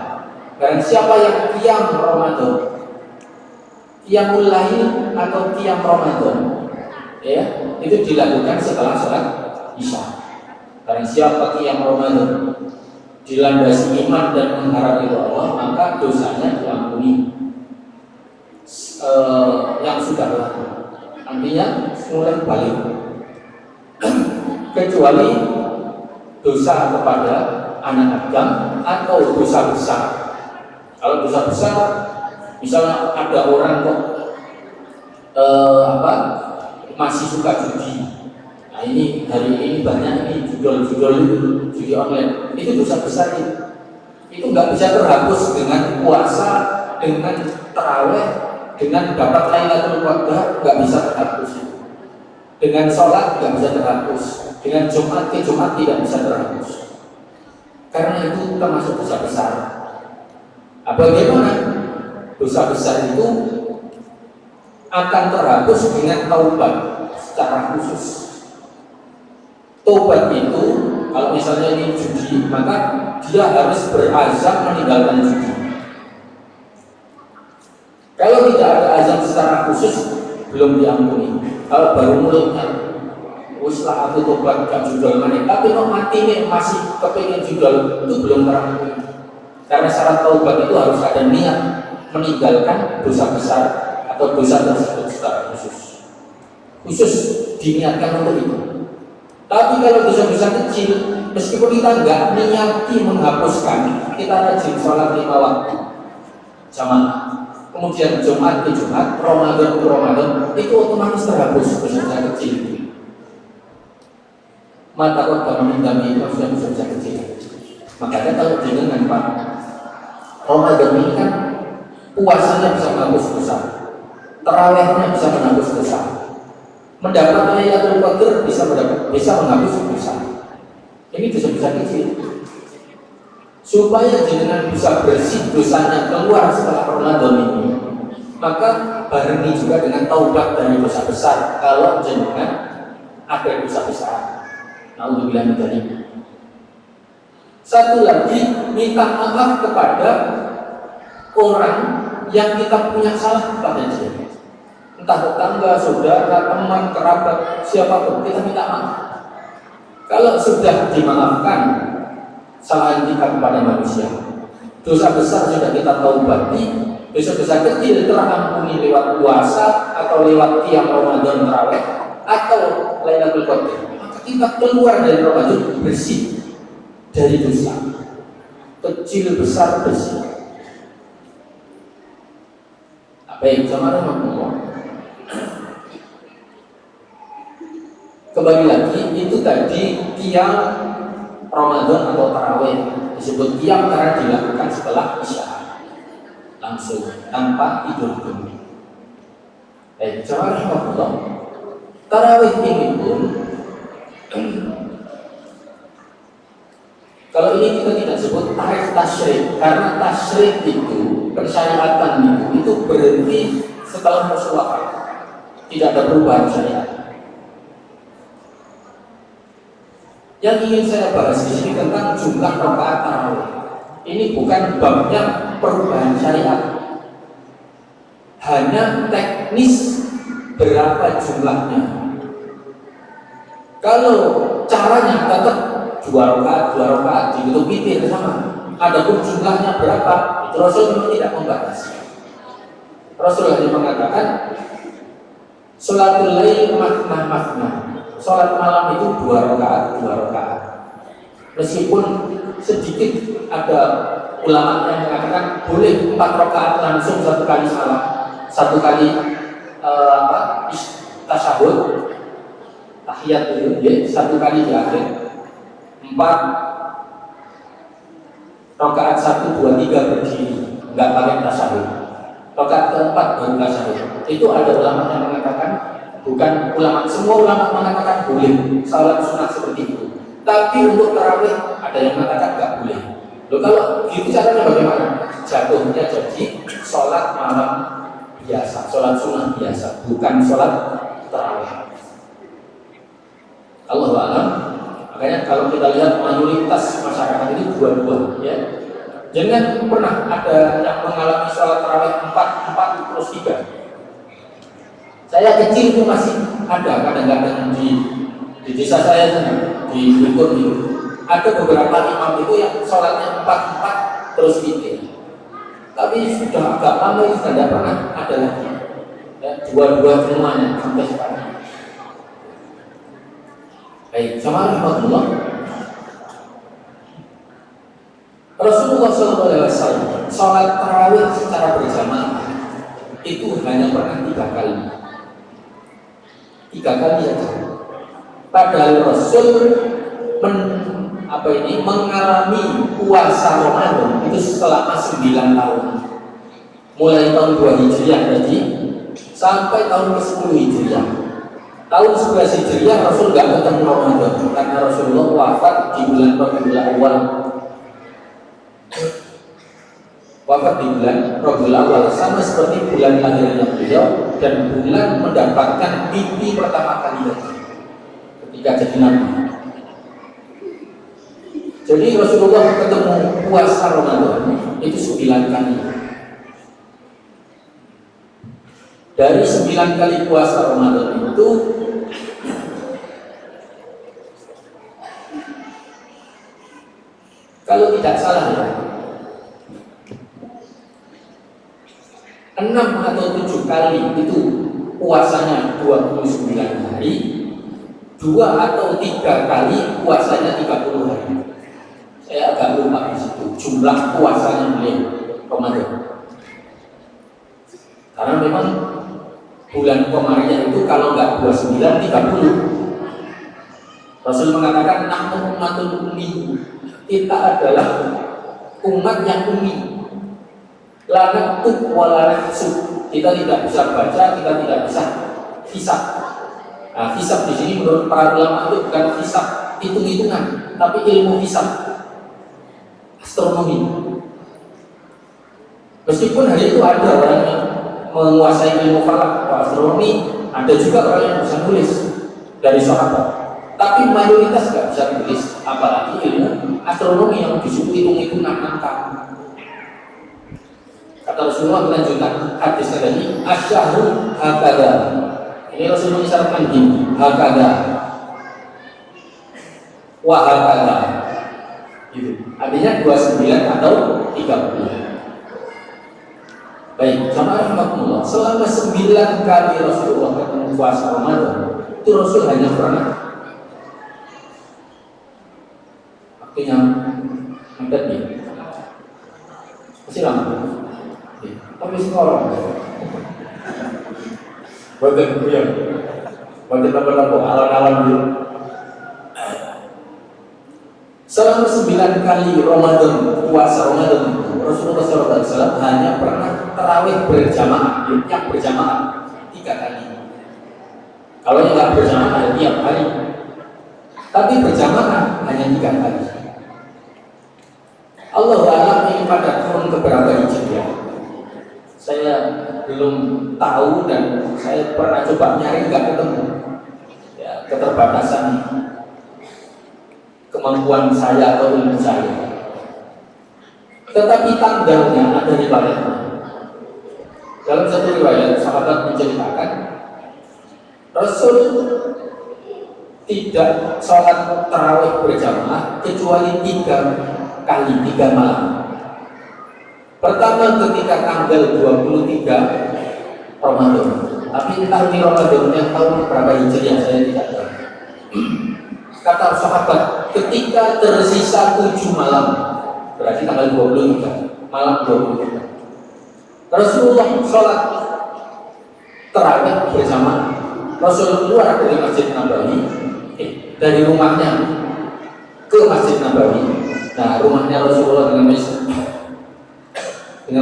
Barang siapa yang qiyam Ramadan, qiyamul lail atau qiyam Ramadan, ya, itu dilakukan setelah sholat isya. Barang siapa qiyam Ramadan dilandasi iman dan mengharap ridho Allah, maka dosanya diampuni yang sudah lalu. Artinya mulai balik. Kecuali dosa kepada anak Adam atau dosa besar. Kalau dosa besar, misalnya ada orang kok masih suka judi. Nah, ini hari ini banyak ini judul-judul judi online. Itu dosa besar itu. Itu nggak bisa terhapus dengan puasa, dengan tarawih, dengan dapat Lailatul Qadar, nggak bisa terhapus. Dengan sholat nggak bisa terhapus. Dengan Jumat ke Jumat tidak bisa terhapus. Karena itu termasuk dosa besar. Bagaimana? Dosa besar itu akan terhapus dengan taubat secara khusus. Taubat itu, kalau misalnya ini judi, maka dia harus berazam meninggalkan judi. Kalau tidak ada azam secara khusus, belum diampuni. Kalau baru mulutnya, wis lah aku tobat gak judul mana, tapi no mati nih masih kepengen judul, itu belum terampuni. Karena syarat taubat itu harus ada niat meninggalkan dosa besar atau dosa tersebut secara khusus diniatkan untuk itu. Tapi kalau dosa-dosa kecil, meskipun kita nggak niati menghapuskan, kita rajin sholat 5 waktu jamaah, kemudian Jumat ke Jumat, Ramadan ke Ramadan, itu otomatis terhapus dosa-dosa kecil. Mata kota meninggalkan itu sudah dosa-dosa kecil. Makanya kalau dengan Pak Ramadan ini kan puasanya bisa menghapus dosa, tarawihnya bisa menghapus dosa, mendapat Lailatul Qadar bisa menghapus dosa. Ini dosa-dosa kecil. Supaya jenengan bisa bersih dosanya keluar setelah Ramadan ini, maka barengi juga dengan taubat dari dosa besar. Kalau jenengan ada dosa besar, naudzubillah min dzalik. Satu lagi, minta maaf kepada orang yang kita punya salah kepada dia, entah tetangga, saudara, teman, kerabat, siapapun, kita minta maaf. Kalau sudah dimaafkan kesalahan kita kepada manusia, dosa besar sudah kita taubati, dosa-dosa kecil terampuni lewat puasa atau lewat qiyam Ramadan tarawih atau Lailatul Qadar, maka kita keluar dari Ramadan bersih dari dosa kecil besar bersih. Baik, sama Allah. Kembali lagi, itu tadi qiyam Ramadan atau tarawih, disebut qiyam karena dilakukan setelah isya, langsung tanpa tidur dulu. Baik, sama Allah. Tarawih ini pun kalau ini kita tidak sebut tarikh tasyrik, karena tasyrik itu, persyaratan itu berhenti setelah Rasulullah, tidak ada perubahan syariat. Yang ingin saya bahas di sini tentang jumlah rakaat tarawih. Ini bukan babnya perubahan syariat, hanya teknis berapa jumlahnya. Kalau caranya tetap 2 rakaat ditutup witir sama. Adapun jumlahnya berapa, itu Rasul memang tidak membatasi. Rasul hanya mengatakan sholatul lail makna. Sholat malam itu 2 rakaat. Meskipun sedikit ada ulama yang mengatakan boleh 4 rakaat langsung 1 kali salam, 1 kali tasyahud, tahiyat itu, ya, 1 kali di akhir. 4 rakaat 1, 2, 3 berdiri, nggak pakai tasyahud. Rakaat keempat baru tasyahud. Itu ada ulama yang mengatakan, bukan ulama, semua ulama mengatakan boleh salat sunat seperti itu. Tapi untuk tarawih ada yang mengatakan nggak boleh. Loh, kalau gitu caranya bagaimana? Jatuhnya jadi sholat malam biasa, sholat sunat biasa, bukan sholat tarawih. Allahu a'lam. Makanya kalau kita lihat mayoritas masyarakat ini dua-dua, ya. Jangan pernah ada yang mengalami sholat tarawih 4 terus 3. Saya kecil itu masih ada kadang-kadang di desa saya di Bogor itu. Ada beberapa imam itu yang sholatnya 4 terus 3. Tapi sudah agak lama itu sudah tidak pernah ada lagi. Ya, 2 semuanya sampai sekarang. Baik, sama rahmatullah. Rasulullah SAW sholat tarawih secara berjamaah itu hanya pernah 3 kali. 3 kali aja. Padahal Rasul mengalami puasa Ramadan itu selama 9 tahun. Mulai tahun 2 Hijriah tadi sampai tahun ke-10 Hijriah. Tahun 11 Hijriah Rasul nggak ketemu Ramadan karena Rasulullah wafat di bulan Rabiul Awal. Wafat di bulan Rabiul Awal sama seperti bulan lahirnya beliau dan bulan mendapatkan mimpi pertama kali ketika jadi nabi. Jadi Rasulullah ketemu puasa Ramadan itu 9 kali. Dari 9 kali puasa Ramadan itu atau 7 kali itu puasanya 29 hari, 2 atau 3 kali puasanya 30 hari. Saya agak lupa di situ jumlah puasanya beliau Ramadan. Karena memang bulan Qamariyah itu kalau nggak 29, 30. Rasul mengatakan nahnu ummatul ummi, kita adalah umat yang ummi. La naktub wa la nahsub, kita tidak bisa baca, kita tidak bisa hisab. Nah, hisab di sini menurut para ulama itu bukan hisab hitung-hitungan, tapi ilmu hisab, astronomi. Meskipun hari itu ada orang yang menguasai ilmu falak atau astronomi, ada juga orang yang bisa nulis dari sahabat. Tapi mayoritas nggak bisa tulis, apalagi ilmu astronomi yang disuruh hitung-hitungan angka. Kata Rasulullah melanjutkan hadis tadi, asyahru hakada. Ini Rasulullah mengisyaratkan gini, hakada, wa hakada. Gitu. Artinya 29 atau 30. Baik, jamaah rahimakumullah. Selama 9 kali Rasulullah ketemu puasa Ramadan, itu Rasul hanya pernah waktunya angkat dia. Masih lama. Tapi sekarang bagian kuyang, bagian apa-apa, awan-awan dulu. Selama 9 kali Ramadan, puasa Ramadan, Rasulullah SAW hanya pernah tarawih berjamaah, yang berjamaah 3 kali. Kalau yang nggak berjamaah tiap hari, tapi berjamaah hanya 3 kali. Allah Ta'ala ini pada tahun keberapa Hijriah? Saya belum tahu dan saya pernah coba nyari nggak ketemu. Ya, keterbatasan kemampuan saya atau ilmu saya. Tetapi tanggalnya ada riwayatnya. Dalam satu riwayat sahabat menceritakan Rasul tidak sholat tarawih berjamaah kecuali 3 kali, 3 malam. Pertama ketika tanggal 23 Ramadan. Tapi entah di Ramadan yang tahun berapa Hijriah saya tidak tahu. Kata sahabat, ketika tersisa 7 malam, berarti tanggal 23 malam 23, Rasulullah sholat tarawih bersama. Rasul keluar dari Masjid Nabawi, dari rumahnya ke Masjid Nabawi. Nah, rumahnya Rasulullah dengan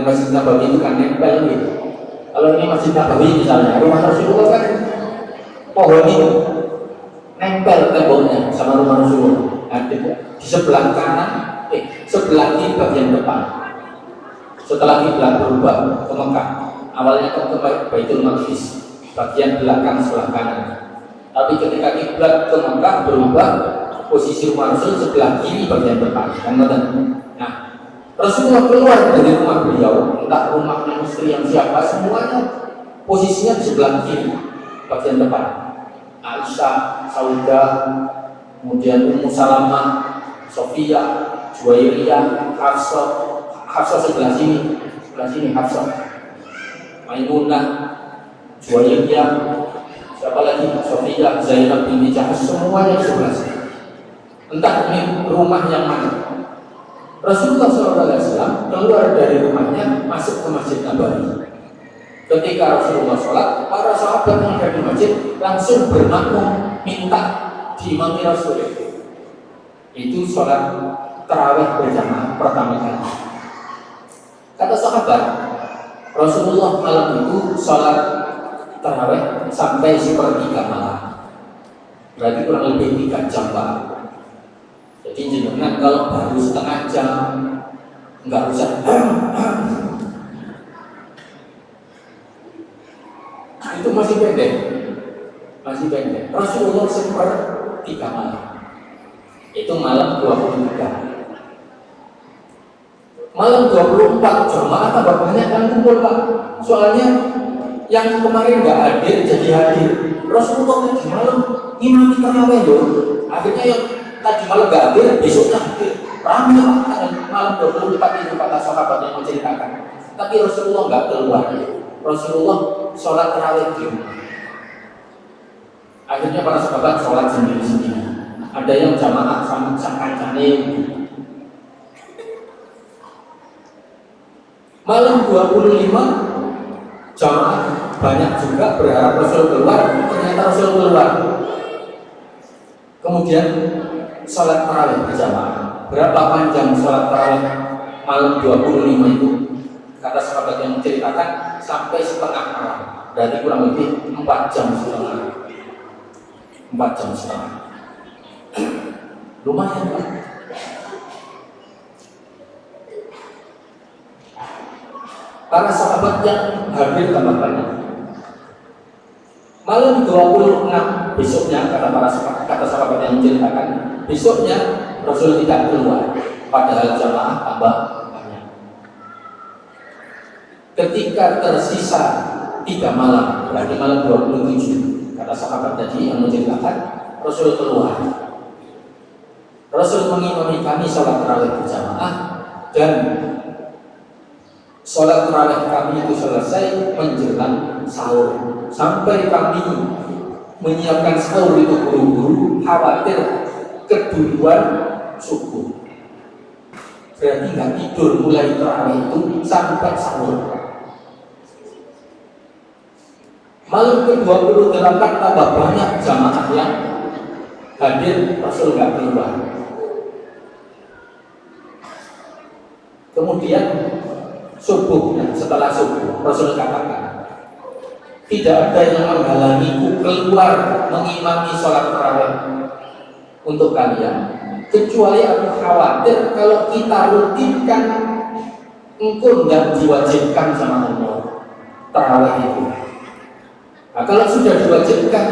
Masjid Nabawi itu kan nempel gitu. Kalau ini Masjid Nabawi misalnya, rumah Rasulullah kan pohon itu nempel temboknya sama rumah Rasulullah. Nah, di sebelah kanan, sebelah kiri bagian depan. Setelah kiblat berubah ke Mekah, awalnya ke Baitul Maqdis, bagian belakang sebelah kanan. Tapi ketika kiblat ke Mekah berubah, posisi rumah Rasul sebelah kiri bagian depan. Nah, Rasulullah keluar dari rumah beliau, entah rumahnya istri yang siapa, semuanya posisinya di sebelah kiri bagian depan. Aisyah, Saudah, kemudian Ummu Salamah, Sofia, Juwairiyah, Hafsah sebelah sini Hafsah, Maimunah, Juwairiyah, siapa lagi, Sofia, Zainab binti Jahsh, semuanya di sebelah sini. Entah ini rumah yang mana. Rasulullah SAW keluar dari rumahnya masuk ke Masjid Nabawi. Ketika Rasulullah sholat, para sahabat yang ada di masjid langsung bermakmum minta diimami Rasul. Itu sholat tarawih berjamaah pertama kali. Kata sahabat, Rasulullah malam itu sholat tarawih sampai 1/3 malam. Berarti kurang lebih 3 jam Pak. Jadi jenengan kalau baru setengah jam nggak usah itu masih pendek. Rasulullah 1/3 malam. Itu malam 23. Malam 24 jamaah tambah banyak yang kumpul Pak. Soalnya yang kemarin nggak hadir jadi hadir. Rasulullah tadi malam imam tarawih loh. Akhirnya yang tadi malam nggak hadir, besoknya hadir. Ramai Pak, malam 24 itu kata sahabat yang menceritakan. Tapi Rasulullah nggak keluar. Rasulullah sholat tarawih di rumah. Akhirnya para sahabat sholat sendiri-sendiri. Ada yang jamaah sama kancane. Malam 25 jamaah banyak juga berharap Rasul keluar, ternyata Rasul keluar. Kemudian sholat tarawih berjamaah. Berapa panjang sholat tarawih malam 25 itu? Kata sahabat yang menceritakan sampai setengah malam. Berarti kurang lebih 4 jam setengah. 4 jam setengah. Lumayan Pak. Para sahabat yang hadir tambah banyak. Malam 26 besoknya kata sahabat yang menceritakan, besoknya Rasul tidak keluar, padahal jamaah tambah banyak. Ketika tersisa 3 malam, berarti malam 27, kata sahabat tadi yang menceritakan, Rasul keluar. Rasul mengimami kami sholat tarawih berjamaah, dan sholat tarawih kami itu selesai menjelang sahur. Sampai kami menyiapkan sahur itu buru-buru, khawatir keduluan subuh. Berarti nggak tidur mulai tarawih itu sampai sahur. Malam ke-28 tambah banyak jamaah yang hadir, Rasul nggak keluar. Kemudian subuhnya, setelah subuh, Rasul katakan, tidak ada yang menghalangiku keluar mengimami sholat tarawih untuk kalian, kecuali aku khawatir kalau kita rutinkan, engkau tidak diwajibkan sama Allah tarawih itu. Nah, kalau sudah diwajibkan,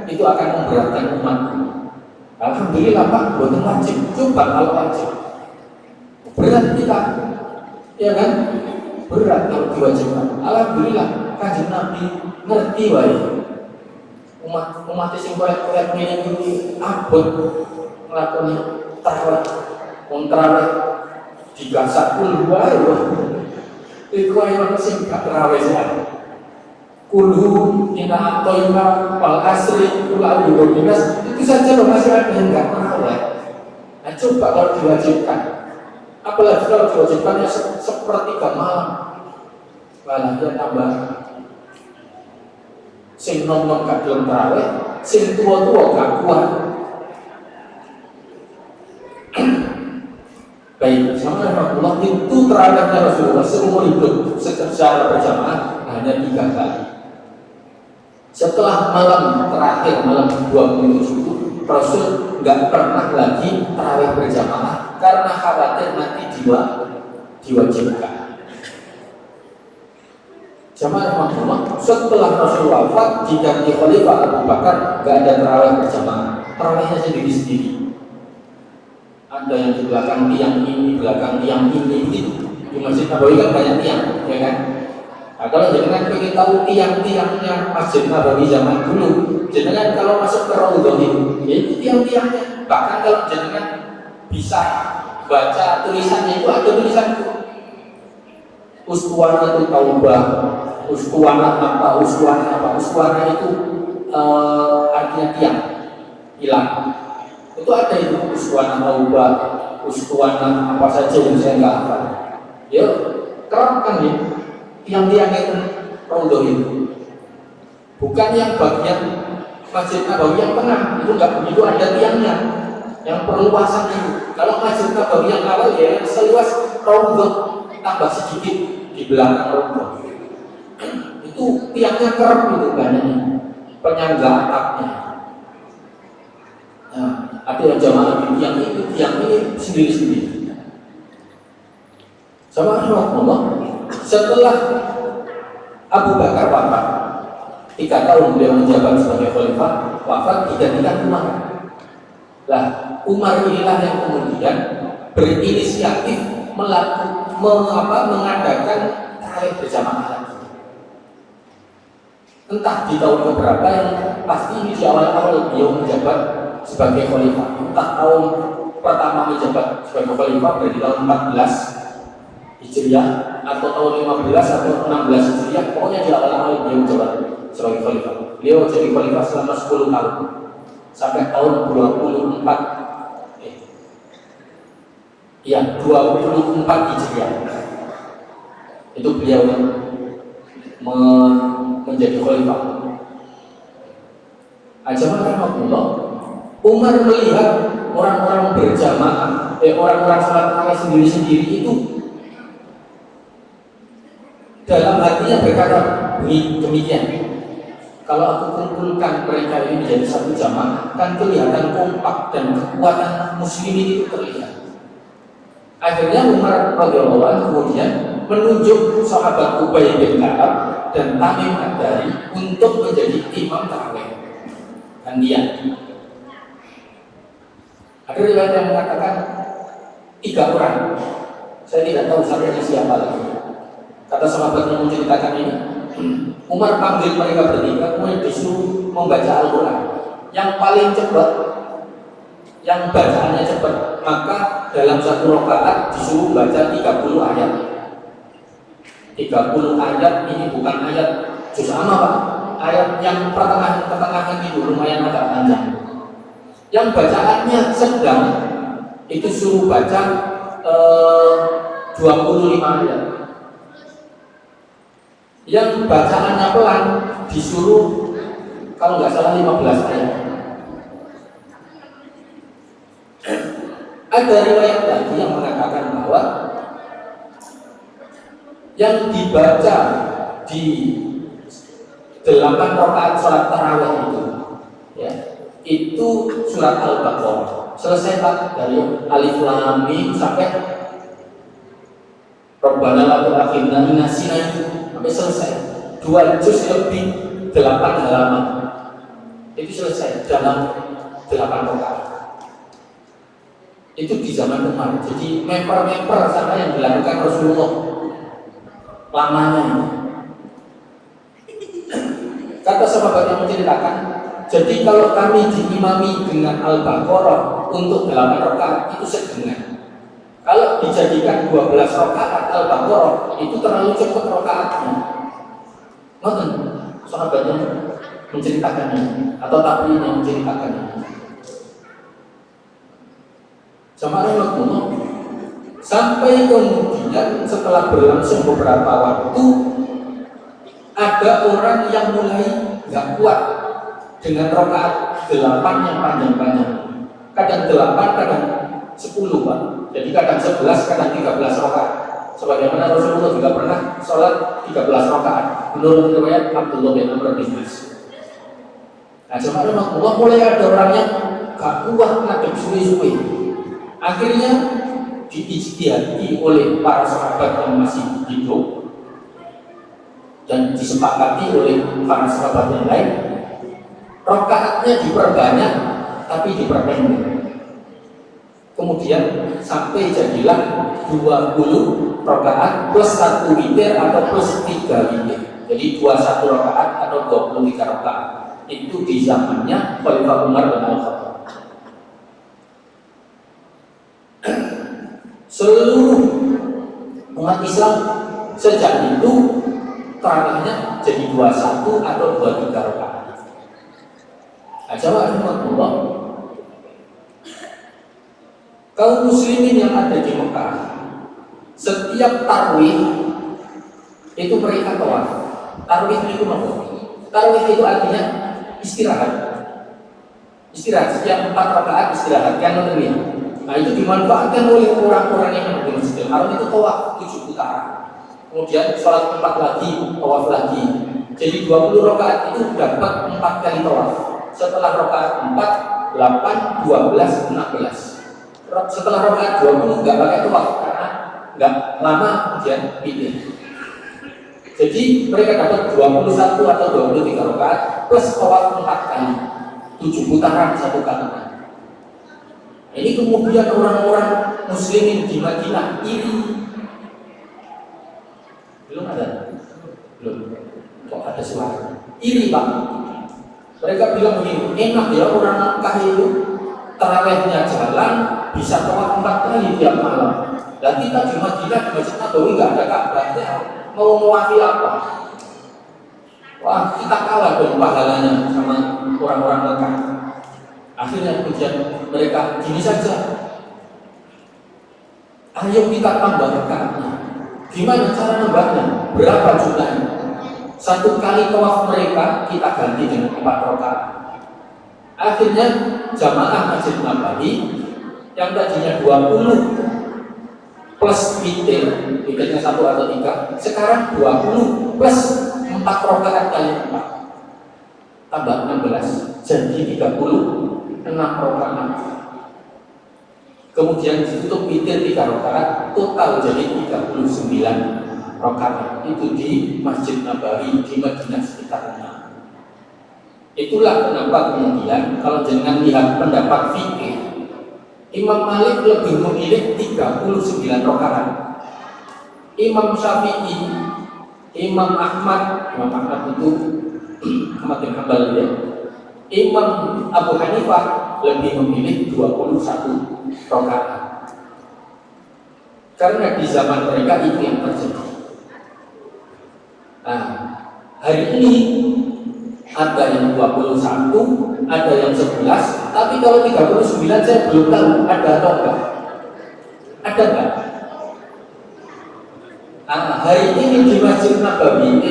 itu akan memberatkan umatku. Alhamdulillah Pak, bukan wajib. Coba kalau wajib, berat kita, ya kan? Berat kalau diwajibkan. Alhamdulillah, Kanjeng Nabi ngerti wae. Umat sing koyak-koyak ngene iki abot nglakoni tarawih. Wong tarawih digasak kul wae. Iku ae ana sing gak tarawih sih. Kulhu ina atoima wal asri kula binas, itu saja loh masih ada yang gak tarawih. Nah coba kalau diwajibkan, apalagi kalau diwajibkannya sepertiga malam, malah dia tambah sing nom-nom gak gelem tarawih, sing tua-tua gak kuat. Baik, sama Rasulullah itu tarawihnya Rasulullah seumur hidup secara berjamaah hanya 3 kali. Setelah malam terakhir, malam 27, Rasul nggak pernah lagi tarawih berjamaah karena khawatir nanti diwajibkan. Jamaah Rasulullah, setelah Rasul wafat diganti Khalifah Abu Bakar, nggak ada tarawih berjamaah, tarawihnya sendiri-sendiri. Ada yang di belakang tiang ini, belakang tiang ini, gitu. Di Masjid Nabawi kan banyak tiang, ya kan? Nah, kalau jenengan ingin tahu tiang-tiangnya Masjid Nabawi zaman dulu, jenengan kalau masuk ke Raudhah ya itu tiang-tiangnya. Bahkan kalau jenengan bisa baca tulisannya, itu ada tulisan Uskuanatul Taubah, Uskuana apa, Uskuana itu artinya tiang hilang. Itu ada itu Uskuana Taubah, Uskuana apa saja yang saya nggak hafal. Ya, keren kan ya? Tiang-tiang itu Raudhah itu bukan yang bagian Masjid Nabawi yang tengah, itu enggak begitu ada tiangnya yang perluasan itu. Kalau Masjid Nabawi yang awal ya seluas Raudhah tambah sedikit di belakang Raudhah itu tiangnya kerap itu banyaknya, penyangga atapnya. Nah, ada yang jamaah di tiang ini sendiri-sendiri. Sama Allah. Setelah Abu Bakar wafat, 3 tahun beliau menjabat sebagai khalifah, wafat digantikan Umar. Lah, Umar inilah yang kemudian berinisiatif mengadakan tarawih berjamaah lagi. Entah di tahun keberapa, yang pasti ini di awal-awal beliau menjabat sebagai khalifah. Entah tahun pertama menjabat sebagai khalifah berarti tahun 14 Hijriah atau tahun 15 atau 16 Hijriah, pokoknya di awal-awal beliau coba sebagai khalifah. Beliau jadi khalifah selama 10 tahun sampai tahun 24 24 Hijriah. Itu beliau yang menjadi khalifah. Ajamahullah. Umar melihat orang-orang berjamaah, orang-orang salat tarawih sendiri-sendiri itu dalam hatinya berkata demikian. Kalau aku kumpulkan mereka ini menjadi satu jamaah, kan kelihatan kompak dan kekuatan muslimin itu terlihat. Akhirnya Umar radhiyallahu anhu kemudian menunjuk sahabat Ubay bin Ka'ab dan Tamim Ad-Dari untuk menjadi imam tarawih gantian. Ada riwayat yang mengatakan 3 orang. Saya tidak tahu sampai siapa lagi. Kata sahabat yang menceritakan ini, Umar panggil mereka bertiga, kemudian disuruh membaca Al-Quran. Yang paling cepat, yang bacaannya cepat, maka dalam satu rakaat disuruh baca 30 ayat. 30 ayat ini bukan ayat juz amma, Pak. Ayat yang pertengahan itu lumayan agak panjang. Yang bacaannya sedang itu suruh baca 25 ayat. Yang bacaannya pelan disuruh kalau nggak salah 15 ayat. Ada riwayat lagi yang mengatakan bahwa yang dibaca di 8 rakaat sholat tarawih itu, ya, itu surat Al-Baqarah. Selesai Pak, dari Alif Lam Mim sampai Rabbana la tu'akhidna in nasina sampai selesai. 2 juz lebih 8 halaman. Itu selesai dalam 8 rakaat. Itu di zaman Umar. Jadi memper sama yang dilakukan Rasulullah lamanya ini. Kata sahabat yang menceritakan, jadi kalau kami diimami dengan Al-Baqarah untuk 8 rakaat itu setengah. Kalau dijadikan 12 rakaat Al-Baqarah itu terlalu cepat rakaatnya. Ngoten sahabat yang menceritakan ini atau tabi'in yang menceritakan ini. Sama Rasulullah sampai kemudian setelah berlangsung beberapa waktu ada orang yang mulai nggak kuat dengan rakaat 8 yang panjang-panjang. Kadang 8, kadang 10 Pak. Jadi kadang 11, kadang 13 rakaat. Sebagaimana Rasulullah juga pernah sholat 13 rakaat. Menurut riwayat Abdullah bin Amr bin As. Nah, jemaah Rasulullah mulai ada orang yang gak kuat ngadep suwi-suwi. Akhirnya diijtihadi oleh para sahabat yang masih hidup dan disepakati oleh para sahabat yang lain, rakaatnya diperbanyak tapi diperpendek. Kemudian sampai jadilah 20 rakaat plus 1 witir atau plus 3 witir. Jadi 21 rakaat atau 23 rakaat. Itu di zamannya Khalifah Umar bin Al-Khattab. Seluruh umat Islam sejak itu terawihnya jadi 21 atau 23 rakaat. Ajawab Allah. Kaum muslimin yang ada di Mekah, setiap tarawih itu mereka tawaf. Tarawih itu apa? Tarawih itu artinya istirahat. Istirahat setiap 4 rakaat istirahat kan ini. Nah itu dimanfaatkan oleh orang-orang yang ada di Masjidil Haram itu tawaf 7 putaran. Kemudian sholat 4 lagi, tawaf lagi. Jadi 20 rakaat itu dapat 4 kali tawaf. Setelah rakaat 4, 8, 12, 16. Setelah rakaat 20 nggak pakai tawaf karena nggak lama kemudian witir. Jadi mereka dapat 21 atau 23 rakaat plus tawaf 4 kali. 7 putaran 1 kali. Ini kemudian orang-orang muslimin di Madinah iri. Belum ada? Belum. Kok ada suara? Iri Pak. Mereka bilang begini, enak ya orang Mekah itu tarawihnya jalan, bisa tawaf 4 kali tiap malam. Dan kita di Madinah, di Masjid Nabawi nggak ada Ka'bahnya, mau mewafi apa? Wah, kita kalah dong pahalanya sama orang-orang Mekah. Akhirnya kemudian mereka gini saja, ayo kita tambah rakaatnya. Gimana cara nambahnya? Berapa jumlahnya? 1 kali tawaf mereka kita ganti dengan 4 rakaat. Akhirnya jamaah Masjid Nabawi yang tadinya 20 plus witirnya 1 atau 3, sekarang 20 plus 4 rakaat kali 4 tambah 16 jadi 36 rakaat. Kemudian ditutup witir 3 rakaat, total jadi 39 rakaat. Itu di Masjid Nabawi di Madinah sekitarnya. Itulah kenapa kemudian kalau jangan lihat pendapat fikih, Imam Malik lebih memilih 39 rakaat. Imam Syafi'i, Imam Ahmad itu Ahmad bin Hanbal ya. Imam Abu Hanifah lebih memilih 21 rakaat. Karena di zaman mereka itu yang terjadi. Nah, hari ini ada yang 21, ada yang 11, tapi kalau 39 saya belum tahu ada atau enggak. Ada enggak? Nah, hari ini di Masjid Nabawi,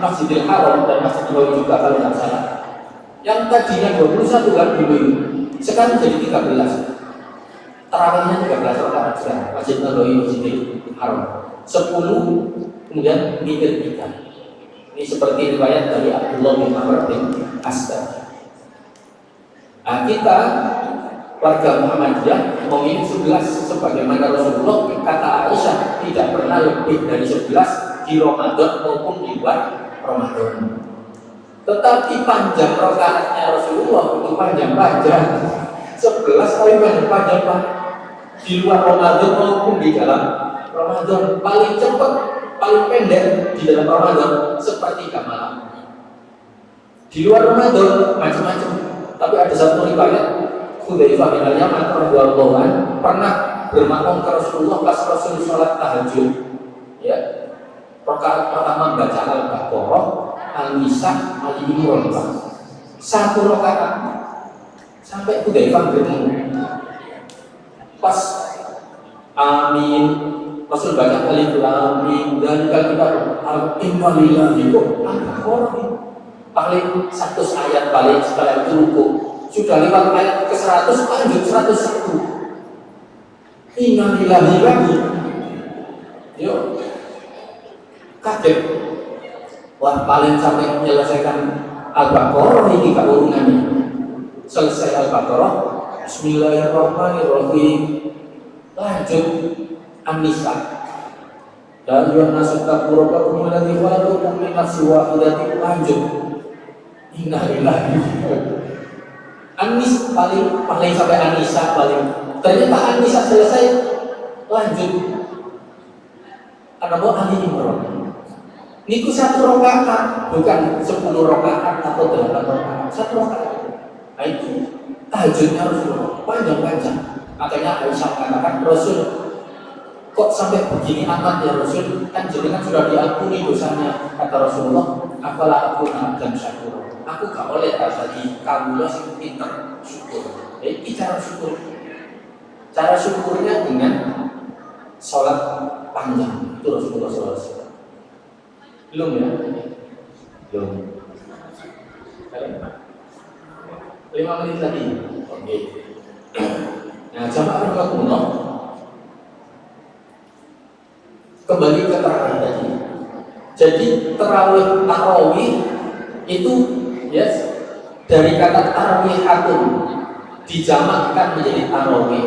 Masjidil Haram dan Masjid Nabawi juga kalau tidak salah, yang tadinya 21 kan dulu, sekarang jadi 13. Tarawihnya 13 rakaat sekarang. Masjid Nabawi, Masjidil Haram 10, kemudian witir 3. Ini seperti riwayat dari Abdullah bin Amr bin Asad. Nah, kita warga Muhammadiyah memilih 11 sebagaimana Rasulullah kata Aisyah tidak pernah lebih dari 11 di Ramadan maupun di luar Ramadan. Tetapi panjang rakaatnya Rasulullah itu panjang-panjang. 11 kali panjang di luar Ramadan maupun di dalam Ramadan. Paling cepat, paling pendek di dalam Ramadan sepertiga malam. Di luar Ramadan macam-macam. Tapi ada satu riwayat Hudzaifah bin Al-Yaman radhiyallahu anhu pernah bermakmum ke Rasulullah pas Rasul sholat tahajud. Ya, rakaat pertama baca Al-Baqarah, Al-Nisa, Ali Imran. 1 rakaat sampai Hudzaifah bertemu. Pas amin, Rasul baca alif lam mim dan kita al-innalillah itu Al-Baqarah. Paling 100 ayat paling setelah itu ruku. Sudah lewat ayat ke 100 lanjut 101. Innalillahi lagi. Yuk. Kaget. Wah, paling sampai menyelesaikan Al-Baqarah ini keurungannya. Selesai Al-Baqarah, Bismillahirrahmanirrahim. Lanjut An-Nisa. Dan yang nasukta purwakum alladzi khalaqakum min nafsin wahidatin. Lanjut Innalillahi. An-Nisa paling sampai An-Nisa paling. Ternyata An-Nisa selesai, lanjut An-Nabi Ali Imran. Niku 1 rakaat, bukan 10 rakaat atau 8 rakaat. 1 rakaat. Nah, itu tahajudnya Rasulullah panjang-panjang. Makanya Aisyah mengatakan, Rasul kok sampai begini amat ya Rasul? Kan jenengan sudah diampuni dosanya. Kata Rasulullah, apalah aku dan syakur. Aku gak oleh tadi kamu sing pinter syukur. Jadi cara syukur. Cara syukurnya dengan sholat panjang. Itu Rasulullah SAW. Belum ya? Belum. 5 menit lagi. Oke. Nah, jamaah rahmatullah. Kembali ke tarawih tadi. Jadi tarawih itu yes, dari kata tarwihatun dijamakkan menjadi tarawih.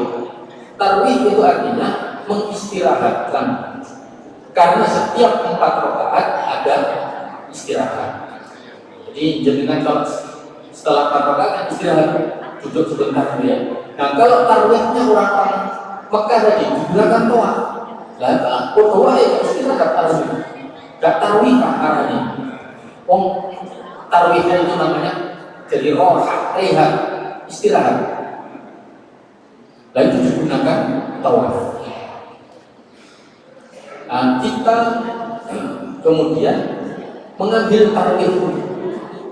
Tarawih itu artinya mengistirahatkan. Karena setiap 4 rakaat ada istirahat. Jadi jenengan kalau setelah 4 rakaat kan istirahat, duduk sebentar ya. Nah, kalau tarawihnya orang-orang Mekah tadi digunakan toa. Lah, toa ya istirahat tarawih. Gak tarawih arahnya. Tarawihnya itu namanya jadi rehat, istirahat. Lalu itu digunakan tawaf. Nah, kita kemudian mengambil tarawih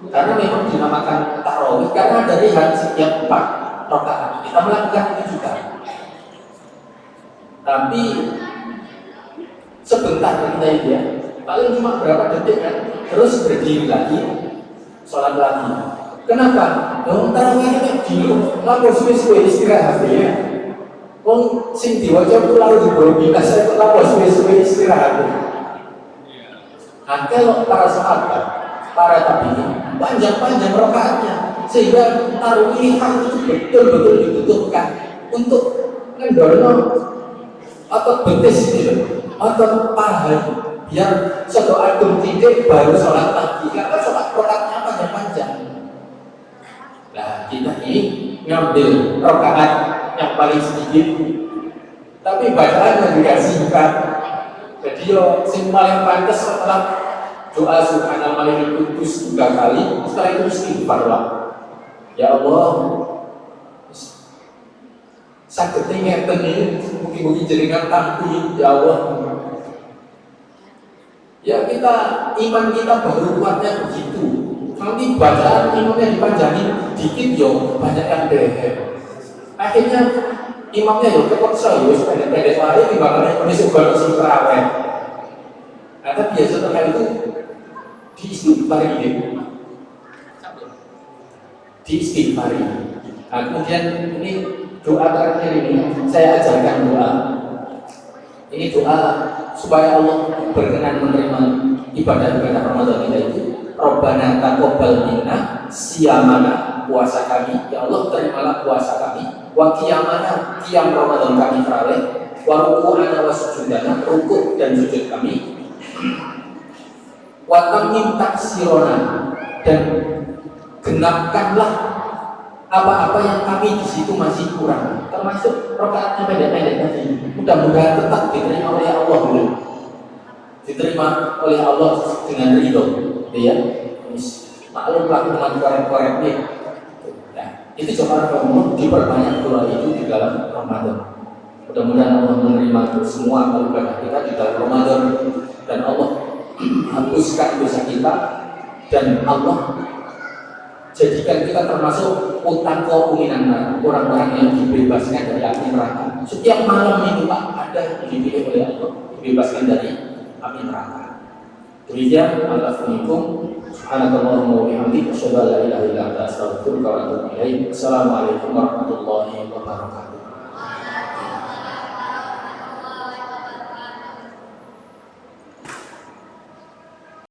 karena memang dinamakan tarawih karena dari setiap 4 rakaat kita melakukan itu juga. Tapi sebentar kita itu ya, paling cuma berapa detik kan, terus berdiri lagi, sholat lagi. Kenapa? Tarawih itu dulu lapor suwe-suwe istirahat ya. Wong sing diwaca itu lalu dibrobina, saya itu lapor suwe-suwe istirahat. Nah, kalau para sahabat, para tabi'in panjang-panjang rakaatnya sehingga tarawih itu betul-betul dibutuhkan untuk ngendorno atau betis itu atau paha biar satu adem titik baru sholat lagi karena sholat rakaatnya panjang-panjang. Nah, kita ini ngambil rakaat yang paling sedikit tapi bacaannya juga singkat. Jadi yo sing paling pantas setelah doa subhanal malikul qudus 3 kali, setelah itu istighfar lah. Ya Allah, sakit ngeten ini mungkin jaringan tampi ya Allah. Ya kita iman kita baru kuatnya begitu. Nanti bacaan imannya dipanjangin dikit yo banyak yang dehem. Akhirnya imamnya yo kepeksa yo pendek-pendek lari timbangannya penuh ugal sing terawih. Nah, tapi biasa setelah itu diistighfari diistighfari. Nah, kemudian ini doa terakhir ini saya ajarkan doa. Ini doa supaya Allah berkenan menerima ibadah-ibadah Ramadan kita itu. Rabbana taqabbal minna siyamana, puasa kami ya Allah terimalah puasa kami, wa qiyamana, qiyam Ramadan kami tarawih, wa ruku'ana wa sujudana, rukuk dan sujud kami, wa tamim taksirona, dan genapkanlah apa-apa yang kami di situ masih kurang, termasuk rakaatnya pendek-pendek tadi. Mudah-mudahan tetap diterima oleh Allah dulu, diterima oleh Allah dengan ridho, ya. Maklumlah dengan korek-koreknya. Nah, itu coba kamu diperbanyak doa itu di dalam Ramadan. Mudah-mudahan Allah menerima semua ibadah kita di dalam Ramadan dan Allah hapuskan dosa kita dan Allah jadikan kita termasuk utaqo minan, orang-orang yang dibebaskan dari api neraka. Setiap malam itu Pak ada yang dipilih oleh Allah dibebaskan dari api neraka. Demikian Alhamdulillah. Subhanakallahumma wa bihamdika asyhadu an la ilaha illa anta astaghfiruka wa atubu ilaik. Assalamualaikum warahmatullahi wabarakatuh.